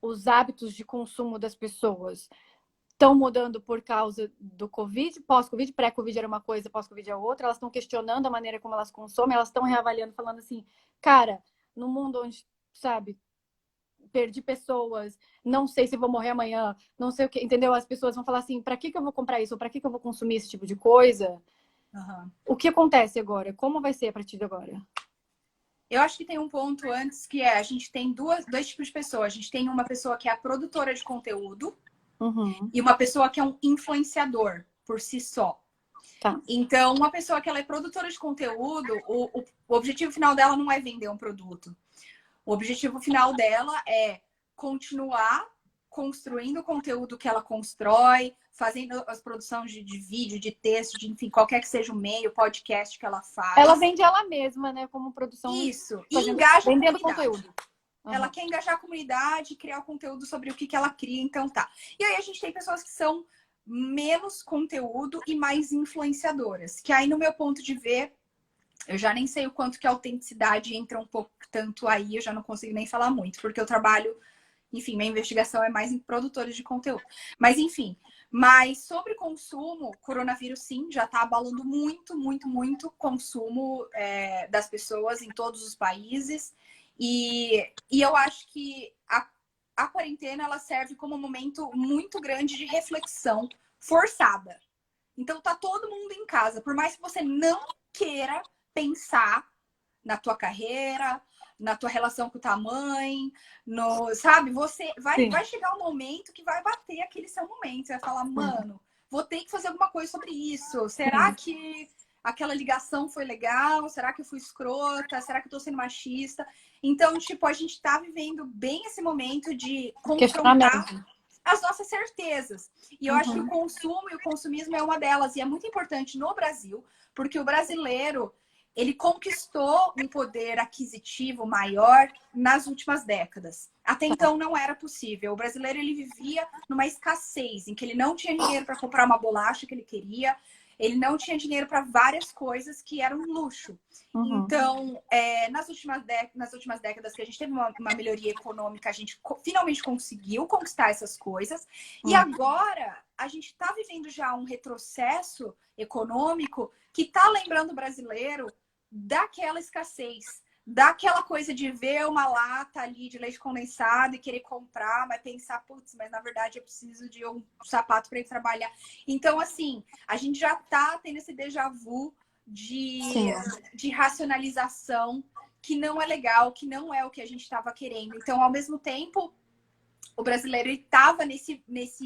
A: os hábitos de consumo das pessoas estão mudando por causa do Covid, pós-Covid, pré-Covid era uma coisa, pós-Covid é outra, elas estão questionando a maneira como elas consomem, elas estão reavaliando, falando assim, cara, no mundo onde, sabe, perdi pessoas, não sei se vou morrer amanhã, não sei o que, entendeu? As pessoas vão falar assim, para que eu vou comprar isso? Ou para que eu vou consumir esse tipo de coisa? O que acontece agora? Como vai ser a partir de agora?
B: Eu acho que tem um ponto antes que a gente tem dois tipos de pessoas. A gente tem uma pessoa que é a produtora de conteúdo e uma pessoa que é um influenciador por si só.
A: Tá.
B: Então, uma pessoa que ela é produtora de conteúdo, o objetivo final dela não é vender um produto. O objetivo final dela é continuar construindo o conteúdo que ela constrói, fazendo as produções de vídeo, de texto, de enfim, qualquer que seja o meio, podcast que ela faz.
A: Ela vende ela mesma, né, como produção.
B: Isso, e engaja
A: vendendo conteúdo.
B: Ela quer engajar a comunidade, criar o conteúdo sobre o que ela cria, então tá. E aí a gente tem pessoas que são menos conteúdo e mais influenciadoras, que aí no meu ponto de ver, eu já nem sei o quanto que a autenticidade entra um pouco tanto aí, eu já não consigo nem falar muito, porque eu trabalho, enfim, minha investigação é mais em produtores de conteúdo. Mas enfim, sobre consumo, coronavírus sim, já tá abalando muito o consumo das pessoas em todos os países. E eu acho que a quarentena ela serve como um momento muito grande de reflexão forçada. Então tá todo mundo em casa, por mais que você não queira pensar na tua carreira, na tua relação com tua mãe, sabe? Você vai chegar um momento que vai bater aquele seu momento. Você vai falar, mano, vou ter que fazer alguma coisa sobre isso. Será que aquela ligação foi legal? Será que eu fui escrota? Será que eu tô sendo machista? Então, tipo, a gente tá vivendo bem esse momento de confrontar as nossas certezas. E eu acho que o consumo e o consumismo é uma delas. E é muito importante no Brasil, porque o brasileiro, ele conquistou um poder aquisitivo maior nas últimas décadas. Até então não era possível. O brasileiro, ele vivia numa escassez, em que ele não tinha dinheiro para comprar uma bolacha que ele queria, ele não tinha dinheiro para várias coisas que eram luxo. Então, nas últimas décadas que a gente teve uma melhoria econômica, a gente finalmente conseguiu conquistar essas coisas. E agora, a gente está vivendo já um retrocesso econômico que está lembrando o brasileiro daquela escassez, daquela coisa de ver uma lata ali de leite condensado e querer comprar, mas pensar, putz, mas na verdade eu preciso de um sapato para ir trabalhar. Então, assim, a gente já tá tendo esse déjà vu de racionalização que não é legal, que não é o que a gente estava querendo. Então, ao mesmo tempo, o brasileiro estava nesse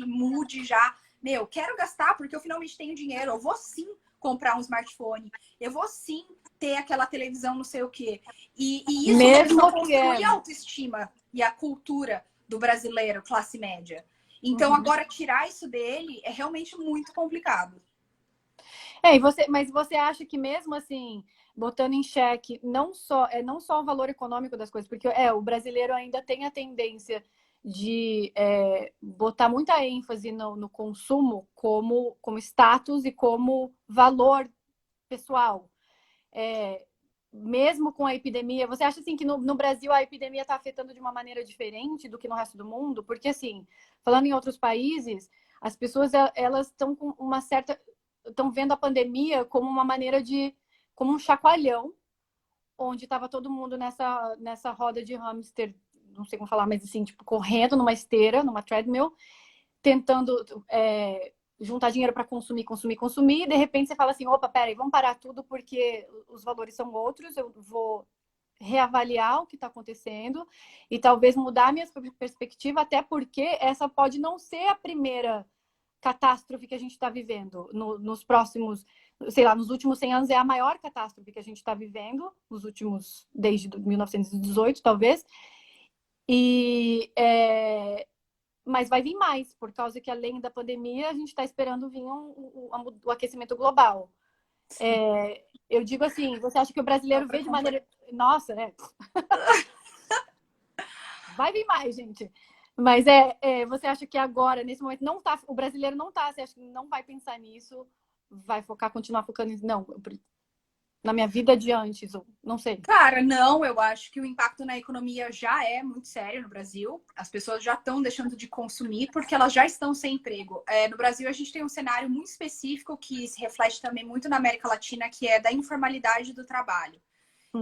B: mood já, meu, quero gastar porque eu finalmente tenho dinheiro, eu vou sim comprar um smartphone, eu vou sim ter aquela televisão não sei o quê. E isso começou a construir a autoestima e a cultura do brasileiro, classe média. Então, agora, tirar isso dele é realmente muito complicado.
A: Mas você acha que mesmo assim, botando em xeque não só o valor econômico das coisas, porque o brasileiro ainda tem a tendência de botar muita ênfase no consumo como status e como valor pessoal. Mesmo com a epidemia, você acha assim que no Brasil a epidemia está afetando de uma maneira diferente do que no resto do mundo? Porque assim, falando em outros países, as pessoas elas estão com uma certa estão vendo a pandemia como uma maneira como um chacoalhão, onde estava todo mundo nessa roda de hamster, não sei como falar, mas assim, tipo, correndo numa esteira, numa treadmill, tentando juntar dinheiro para consumir, e de repente você fala assim, opa, peraí, vamos parar tudo porque os valores são outros, eu vou reavaliar o que está acontecendo e talvez mudar minha perspectiva, até porque essa pode não ser a primeira catástrofe que a gente está vivendo nos próximos, sei lá, nos últimos 100 anos é a maior catástrofe que a gente está vivendo, desde 1918, talvez. Mas vai vir mais, por causa que além da pandemia, a gente está esperando vir o aquecimento global. Eu digo assim, você acha que o brasileiro vê de maneira... Nossa, vai vir mais, gente. Mas você acha que agora, nesse momento, o brasileiro não tá, você acha que não vai pensar nisso, vai continuar focando nisso? Não, na minha vida de antes, não sei.
B: Cara, não, eu acho que o impacto na economia já é muito sério no Brasil. As pessoas já estão deixando de consumir porque elas já estão sem emprego. No Brasil, a gente tem um cenário muito específico que se reflete também muito na América Latina, que é da informalidade do trabalho.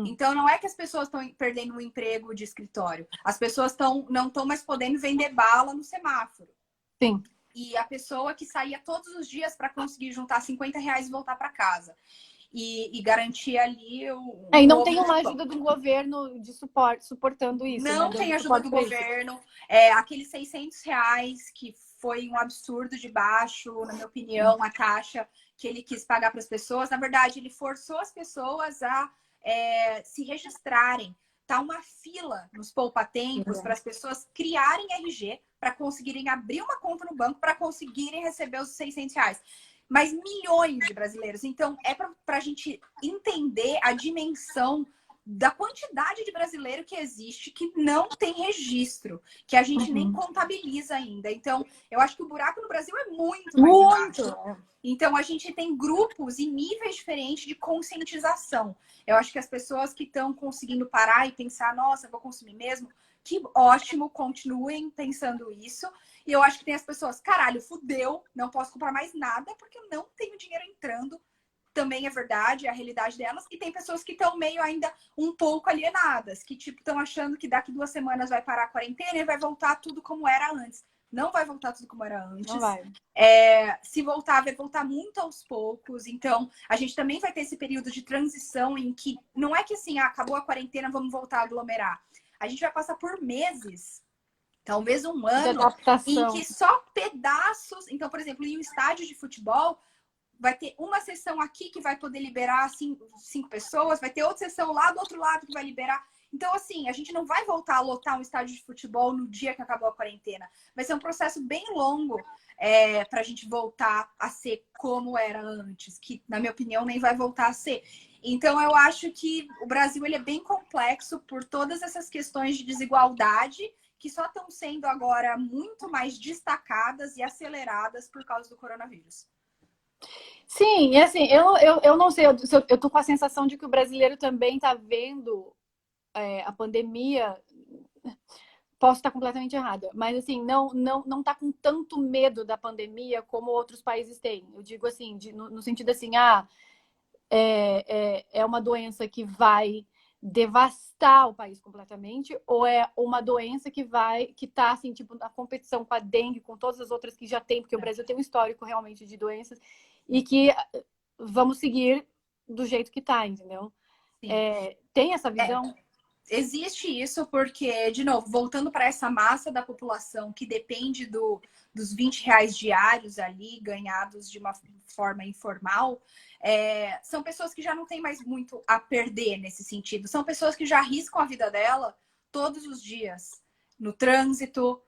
B: Então, não é que as pessoas estão perdendo um emprego de escritório. As pessoas não estão mais podendo vender bala no semáforo.
A: Sim.
B: E a pessoa que saía todos os dias para conseguir juntar R$ 50 e voltar para casa. E garantir ali
A: e não tem uma ajuda do governo de suportando isso.
B: Não, né? Tem ajuda do governo. Aqueles R$ 600 que foi um absurdo de baixo, na minha opinião, a taxa que ele quis pagar para as pessoas. Na verdade, ele forçou as pessoas a se registrarem. Tá uma fila nos poupa-tempos para as pessoas criarem RG para conseguirem abrir uma conta no banco para conseguirem receber os R$ 600. Mas milhões de brasileiros. Então, para a gente entender a dimensão da quantidade de brasileiro que existe que não tem registro, que a gente nem contabiliza ainda. Então, eu acho que o buraco no Brasil é muito mais baixo. Então, a gente tem grupos e níveis diferentes de conscientização. Eu acho que as pessoas que estão conseguindo parar e pensar, nossa, vou consumir mesmo, que ótimo, continuem pensando isso. E eu acho que tem as pessoas, caralho, fudeu, não posso comprar mais nada porque eu não tenho dinheiro entrando. Também é verdade, é a realidade delas. E tem pessoas que estão meio ainda um pouco alienadas, que tipo estão achando que daqui 2 semanas vai parar a quarentena e vai voltar tudo como era antes. Não vai voltar tudo como era antes.
A: Não vai.
B: Se voltar, vai voltar muito aos poucos. Então, a gente também vai ter esse período de transição em que não é que assim, acabou a quarentena, vamos voltar a aglomerar. A gente vai passar por meses, talvez um ano, em que só pedaços... Então, por exemplo, em um estádio de futebol, vai ter uma sessão aqui que vai poder liberar 5 pessoas, vai ter outra sessão lá do outro lado que vai liberar. Então, assim, a gente não vai voltar a lotar um estádio de futebol no dia que acabou a quarentena. Vai ser um processo bem longo para a gente voltar a ser como era antes, que, na minha opinião, nem vai voltar a ser. Então, eu acho que o Brasil ele é bem complexo por todas essas questões de desigualdade que só estão sendo agora muito mais destacadas e aceleradas por causa do coronavírus.
A: Sim, e assim, eu não sei, eu tô com a sensação de que o brasileiro também está vendo a pandemia. Posso estar completamente errada, mas assim, não tá com tanto medo da pandemia como outros países têm. Eu digo assim, no sentido assim, é uma doença que vai devastar o país completamente, ou é uma doença que tá assim, tipo, na competição com a dengue, com todas as outras que já tem, porque o Brasil tem um histórico realmente de doenças, e que vamos seguir do jeito que tá, entendeu? Tem essa visão?
B: Existe isso porque, de novo, voltando para essa massa da população que depende dos R$ 20 diários ali, ganhados de uma forma informal, são pessoas que já não têm mais muito a perder nesse sentido. São pessoas que já arriscam a vida dela todos os dias, no trânsito,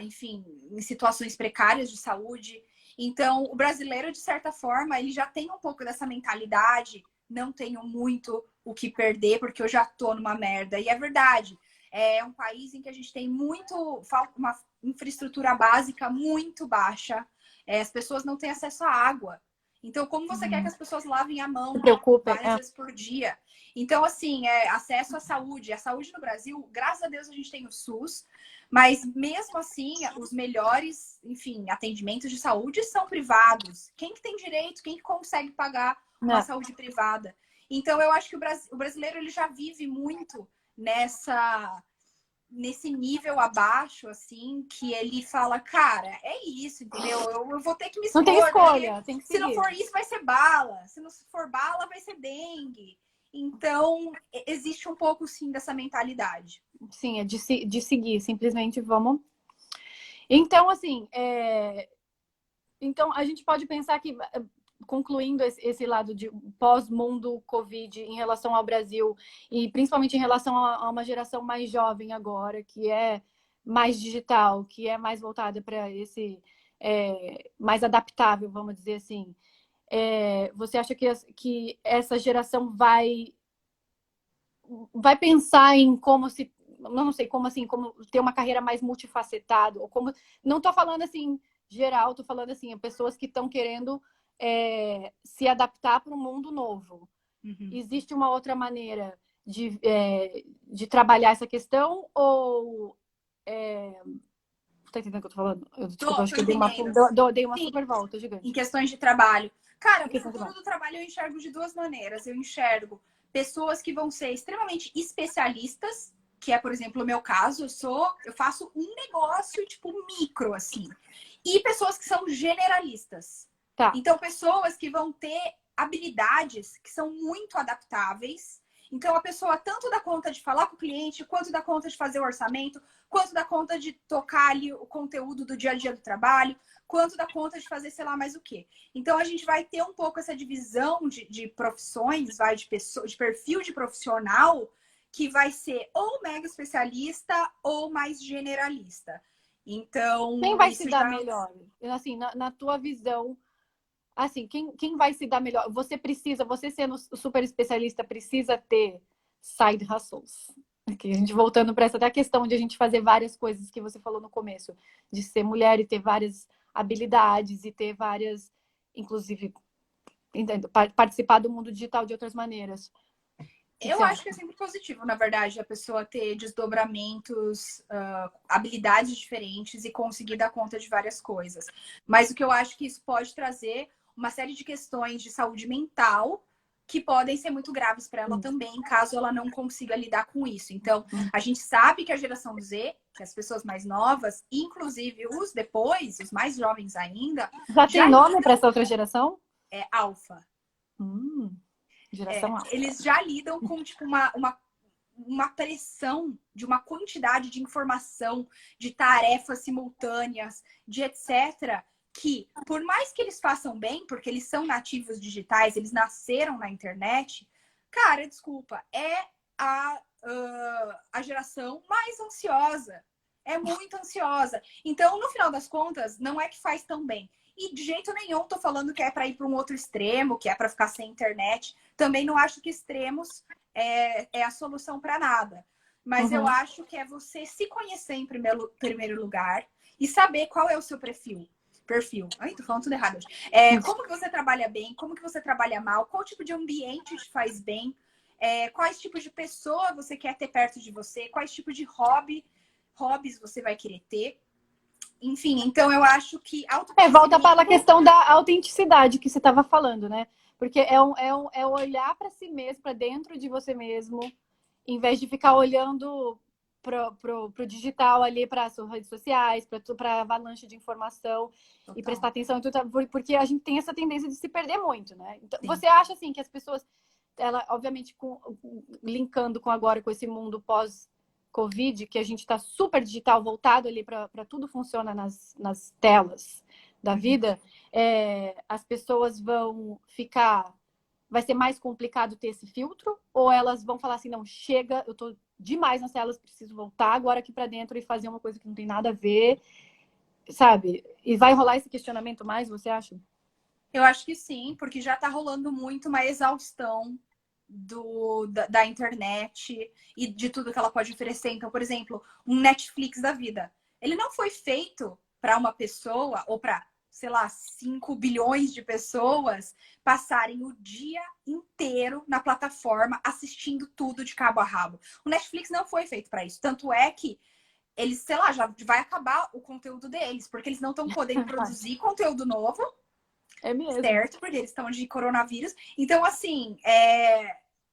B: enfim, em situações precárias de saúde. Então, o brasileiro, de certa forma, ele já tem um pouco dessa mentalidade, não tenho muito o que perder, porque eu já tô numa merda. E é verdade. É um país em que a gente tem uma infraestrutura básica muito baixa. As pessoas não têm acesso à água. Então, como você quer que as pessoas lavem a mão várias vezes por dia? Então, assim, acesso à saúde. A saúde no Brasil, graças a Deus, a gente tem o SUS. Mas, mesmo assim, os melhores, enfim, atendimentos de saúde são privados. Quem que tem direito? Quem que consegue pagar uma saúde privada? Então, eu acho que o brasileiro ele já vive muito nesse nível abaixo, assim, que ele fala, cara, é isso, entendeu? Eu vou ter que me expor.
A: Não tem escolha, tem que seguir.
B: Se não for isso, vai ser bala. Se não for bala, vai ser dengue. Então, existe um pouco, sim, dessa mentalidade.
A: Sim, é de seguir, simplesmente vamos. Então, assim, então a gente pode pensar que, concluindo esse lado de pós-mundo Covid em relação ao Brasil, e principalmente em relação a uma geração mais jovem agora, que é mais digital, que é mais voltada para esse mais adaptável, vamos dizer assim. Você acha que essa geração vai pensar em como se, não sei, como assim, como ter uma carreira mais multifacetada, ou como, não estou falando assim geral, estou falando assim, pessoas que estão querendo se adaptar para um mundo novo.
B: Uhum.
A: Existe uma outra maneira de trabalhar essa questão, ou tá entendendo o que eu tô falando? Desculpa, acho que eu dei uma super volta gigante.
B: Em questões de trabalho. Cara, o futuro do trabalho eu enxergo de duas maneiras. Eu enxergo pessoas que vão ser extremamente especialistas, que é, por exemplo, o meu caso. Eu faço um negócio, tipo, micro, assim. E pessoas que são generalistas.
A: Tá.
B: Então, pessoas que vão ter habilidades que são muito adaptáveis. Então, a pessoa tanto dá conta de falar com o cliente, quanto dá conta de fazer o orçamento, quanto dá conta de tocar ali o conteúdo do dia a dia do trabalho, quanto dá conta de fazer sei lá mais o quê. Então, a gente vai ter um pouco essa divisão de profissões, de perfil de profissional, que vai ser ou mega especialista ou mais generalista. Então,
A: quem vai se dar melhor? Assim, na tua visão, assim, quem vai se dar melhor? Você sendo super especialista, precisa ter side hustles. Aqui, a gente voltando para essa questão de a gente fazer várias coisas que você falou no começo, de ser mulher e ter várias habilidades e ter várias, inclusive, participar do mundo digital de outras maneiras.
B: Eu acho que é sempre positivo, na verdade, a pessoa ter desdobramentos, habilidades diferentes e conseguir dar conta de várias coisas. Mas o que eu acho que isso pode trazer uma série de questões de saúde mental que podem ser muito graves para ela também, caso ela não consiga lidar com isso. Então, a gente sabe que a geração Z, que as pessoas mais novas, inclusive os mais jovens ainda...
A: Já tem nome para essa outra geração?
B: É alfa.
A: Geração alfa.
B: Eles já lidam com tipo, uma pressão de uma quantidade de informação, de tarefas simultâneas, de etc., que, por mais que eles façam bem, porque eles são nativos digitais, eles nasceram na internet, cara, desculpa, é a geração mais ansiosa. É muito ansiosa. Então, no final das contas, não é que faz tão bem. E de jeito nenhum tô falando que é para ir para um outro extremo, que é para ficar sem internet. Também não acho que extremos é a solução para nada. Mas eu acho que é você se conhecer em primeiro lugar e saber qual é o seu perfil. Ai, tô falando tudo errado hoje. Como que você trabalha bem, como que você trabalha mal, qual tipo de ambiente te faz bem, quais tipos de pessoa você quer ter perto de você, quais tipos de hobbies você vai querer ter. Enfim, então eu acho que
A: volta para a questão da autenticidade que você estava falando, né? Porque é olhar para si mesmo, para dentro de você mesmo, em vez de ficar olhando pro digital ali, para as redes sociais, para a avalanche de informação. Total. E prestar atenção em tudo, porque a gente tem essa tendência de se perder muito, né? Então, sim. Você acha assim que as pessoas, ela, obviamente, linkando agora com esse mundo pós-Covid, que a gente está super digital, voltado ali para tudo funciona nas telas da vida, as pessoas vão ficar... Vai ser mais complicado ter esse filtro? Ou elas vão falar assim, não, chega, eu tô demais nas telas, preciso voltar agora aqui para dentro e fazer uma coisa que não tem nada a ver, sabe? E vai rolar esse questionamento mais, você acha?
B: Eu acho que sim, porque já tá rolando muito uma exaustão da internet e de tudo que ela pode oferecer. Então, por exemplo, um Netflix da vida. Ele não foi feito para uma pessoa ou para, sei lá, 5 bilhões de pessoas passarem o dia inteiro na plataforma assistindo tudo de cabo a rabo. O Netflix não foi feito para isso. Tanto é que eles, sei lá, já vai acabar o conteúdo deles, porque eles não estão podendo produzir conteúdo novo.
A: É mesmo.
B: Certo, porque eles estão de coronavírus. Então, assim,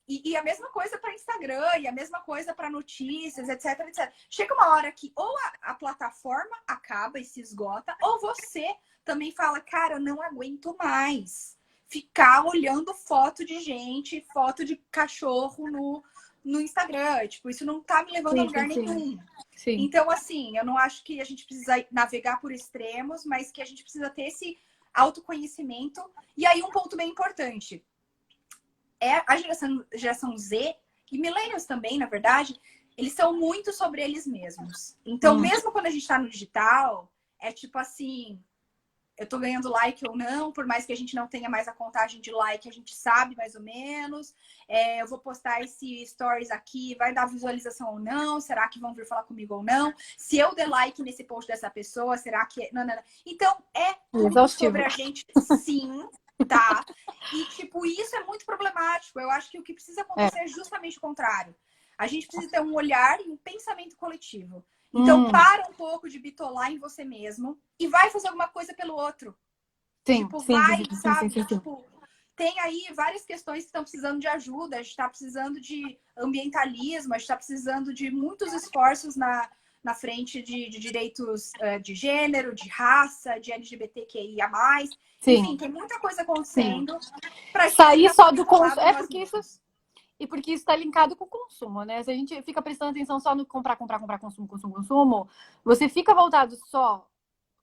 B: e a mesma coisa para Instagram, e a mesma coisa para notícias, etc, etc. Chega uma hora que ou a plataforma acaba e se esgota, ou você também fala, cara, não aguento mais ficar olhando foto de gente, foto de cachorro no Instagram. Tipo, isso não tá me levando a lugar nenhum. Sim. Então, assim, eu não acho que a gente precisa navegar por extremos, mas que a gente precisa ter esse autoconhecimento. E aí, um ponto bem importante. A geração Z, e millennials também, na verdade, eles são muito sobre eles mesmos. Então, mesmo quando a gente tá no digital, é tipo assim, eu tô ganhando like ou não, por mais que a gente não tenha mais a contagem de like, a gente sabe mais ou menos. Eu vou postar esse stories aqui, vai dar visualização ou não? Será que vão vir falar comigo ou não? Se eu der like nesse post dessa pessoa, será que... Não. Então, tudo sobre a gente, sim, tá? E, tipo, isso é muito problemático. Eu acho que o que precisa acontecer é justamente o contrário. A gente precisa ter um olhar e um pensamento coletivo. Então, para um pouco de bitolar em você mesmo e vai fazer alguma coisa pelo outro.
A: Sim,
B: tipo,
A: sim,
B: vai,
A: sim,
B: sabe?
A: sim.
B: Tipo, tem aí várias questões que estão precisando de ajuda. A gente está precisando de ambientalismo, a gente está precisando de muitos esforços na frente de direitos de gênero, de raça, de LGBTQIA+. Sim. Enfim, tem muita coisa acontecendo. Pra
A: sair só do consumo. Porque isso... E porque isso está linkado com o consumo, né? Se a gente fica prestando atenção só no comprar, consumo, você fica voltado só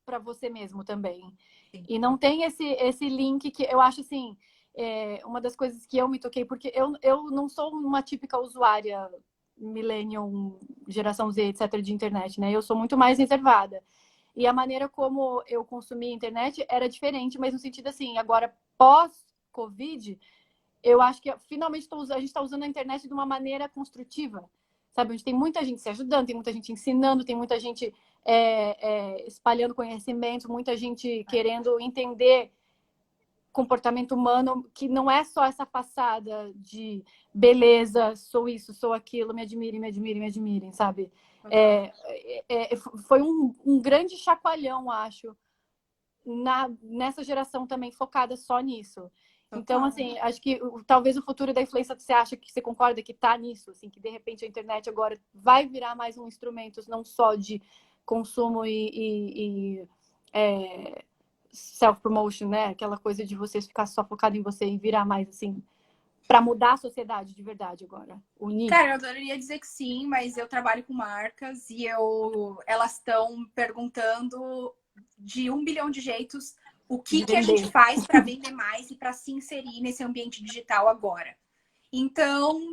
A: para você mesmo também. Sim. E não tem esse link que eu acho assim, uma das coisas que eu me toquei, porque eu não sou uma típica usuária millennial, geração Z, etc, de internet, né? Eu sou muito mais reservada. E a maneira como eu consumia a internet era diferente, mas no sentido assim, agora pós-Covid, eu acho que finalmente a gente está usando a internet de uma maneira construtiva, sabe? Onde tem muita gente se ajudando, tem muita gente ensinando, tem muita gente espalhando conhecimento, muita gente querendo entender comportamento humano, que não é só essa passada de beleza, sou isso, sou aquilo, me admirem, sabe? Foi um grande chacoalhão, acho, nessa geração também focada só nisso. Então, assim, acho que talvez o futuro da influência, você acha que você concorda que tá nisso, assim, que de repente a internet agora vai virar mais um instrumento não só de consumo e self-promotion, né? Aquela coisa de você ficar só focado em você e virar mais, assim, para mudar a sociedade de verdade agora? Unir?
B: Cara, eu adoraria dizer que sim, mas eu trabalho com marcas e elas estão perguntando de 1 bilhão de jeitos o
A: De
B: que a gente
A: vender.
B: faz para vender mais e para se inserir nesse ambiente digital agora. Então,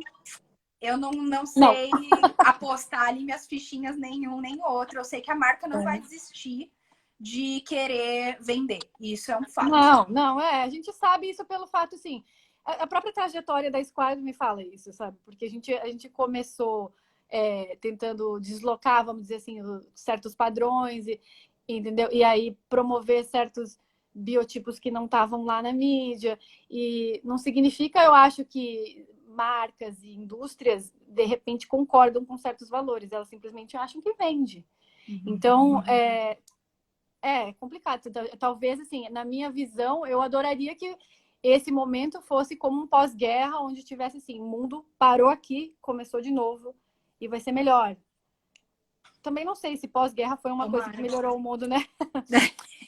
B: eu não
A: Não.
B: sei apostar ali minhas fichinhas nenhum nem outro. Eu sei que a marca não vai desistir de querer vender. Isso é um fato.
A: Não, a gente sabe isso pelo fato, assim, a própria trajetória da Squad me fala isso, sabe? Porque a gente começou tentando deslocar, vamos dizer assim, certos padrões, entendeu? E aí promover certos biotipos que não estavam lá na mídia. E não significa, eu acho, que marcas e indústrias, de repente, concordam com certos valores. Elas simplesmente acham que vende. Então, é complicado. Talvez, assim, na minha visão, eu adoraria que esse momento fosse como um pós-guerra, onde tivesse assim, o mundo parou aqui, começou de novo e vai ser melhor. Também não sei se pós-guerra foi uma coisa que melhorou o mundo, né?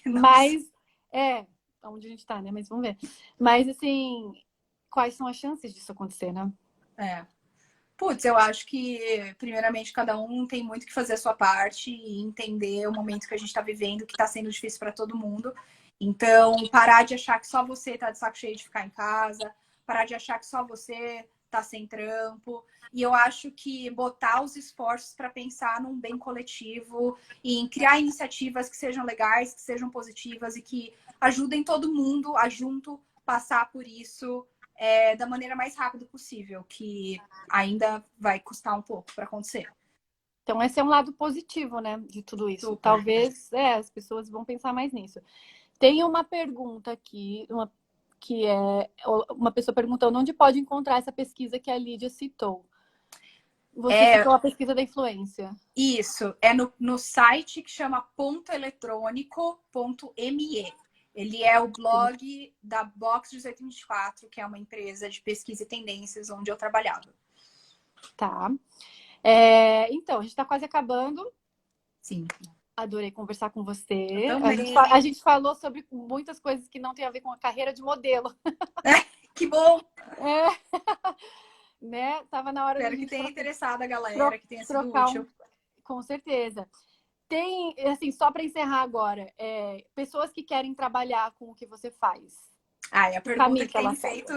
A: Mas, onde a gente tá, né? Mas vamos ver. Mas, assim, quais são as chances disso acontecer, né?
B: Putz, eu acho que, primeiramente, cada um tem muito que fazer a sua parte e entender o momento que a gente está vivendo, que está sendo difícil para todo mundo. Então, parar de achar que só você está de saco cheio de ficar em casa, parar de achar que só você está sem trampo. E eu acho que botar os esforços para pensar num bem coletivo e em criar iniciativas que sejam legais, que sejam positivas e que ajudem todo mundo a junto passar por isso da maneira mais rápida possível, que ainda vai custar um pouco para acontecer.
A: Então, esse é um lado positivo, né, de tudo isso. Super. Talvez as pessoas vão pensar mais nisso. Tem uma pergunta aqui, que é uma pessoa perguntando onde pode encontrar essa pesquisa que a Lídia citou. Você citou a pesquisa da influência.
B: Isso, é no site que chama pontoeletrônico.me. Ele é o blog da Box 1824, que é uma empresa de pesquisa e tendências onde eu trabalhava.
A: Tá. Então, a gente está quase acabando.
B: Sim.
A: Adorei conversar com você.
B: Também.
A: A gente falou sobre muitas coisas que não tem a ver com a carreira de modelo.
B: Que bom!
A: Né? Tava na hora.
B: Espero que tenha interessado a galera, que tenha sido útil.
A: Com certeza. Tem, assim, só para encerrar agora, pessoas que querem trabalhar com o que você faz.
B: A pergunta que tem feito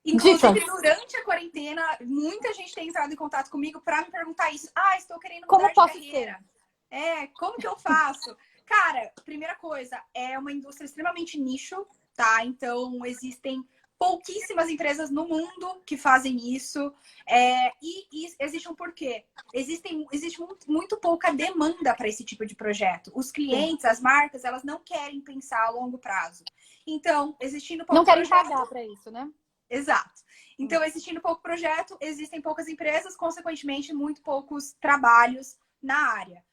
B: Inclusive, durante a quarentena, muita gente tem entrado em contato comigo para me perguntar isso. Estou querendo mudar de carreira. Como que eu faço? Cara, primeira coisa, é uma indústria extremamente nicho, tá? Então, existem pouquíssimas empresas no mundo que fazem isso. E existe um porquê. Existe muito pouca demanda para esse tipo de projeto. Os clientes, as marcas, elas não querem pensar a longo prazo. Então, existindo pouco
A: projeto... Não querem pagar para isso, né?
B: Exato. Então, existindo pouco projeto, existem poucas empresas, consequentemente, muito poucos trabalhos na área.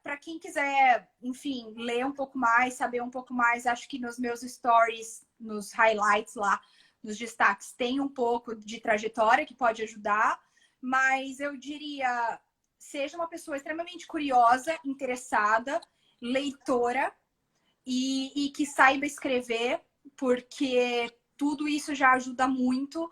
B: Para quem quiser, enfim, ler um pouco mais, saber um pouco mais, acho que nos meus stories, nos highlights lá, nos destaques, tem um pouco de trajetória que pode ajudar, mas eu diria, seja uma pessoa extremamente curiosa, interessada, leitora e que saiba escrever, porque tudo isso já ajuda muito.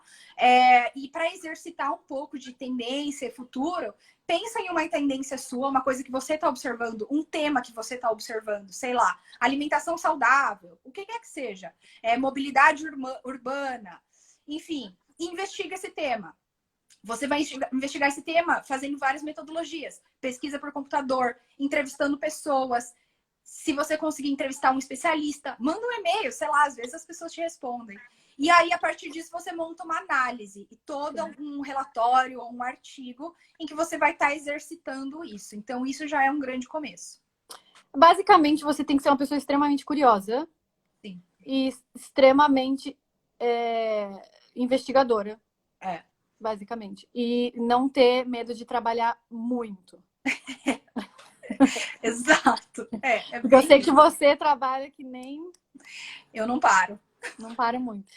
B: E para exercitar um pouco de tendência futuro, pensa em uma tendência sua, uma coisa que você está observando, um tema que você está observando, sei lá, alimentação saudável, o que quer que seja, mobilidade urbana, enfim, investiga esse tema. Você vai investigar esse tema fazendo várias metodologias, pesquisa por computador, entrevistando pessoas. Se você conseguir entrevistar um especialista, manda um e-mail, sei lá, às vezes as pessoas te respondem. E aí, a partir disso, você monta uma análise e todo um relatório ou um artigo em que você vai estar exercitando isso. Então, isso já é um grande começo.
A: Basicamente, você tem que ser uma pessoa extremamente curiosa.
B: Sim.
A: E extremamente investigadora. Basicamente. E não ter medo de trabalhar muito.
B: Exato.
A: Porque eu sei que você trabalha que nem...
B: Eu não paro.
A: Não paro muito.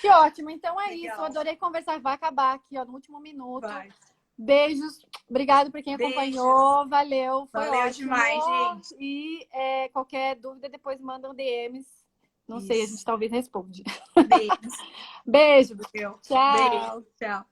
A: Que ótimo. Então é isso. Eu adorei conversar. Vai acabar aqui, no último minuto.
B: Vai.
A: Beijos. Obrigado por quem acompanhou. Valeu. Foi
B: Valeu
A: ótimo.
B: demais, gente.
A: E qualquer dúvida, depois mandam DMs Não sei, a gente talvez responde.
B: Beijo.
A: Beijo.
B: Meu.
A: Tchau.
B: Beijo. Tchau.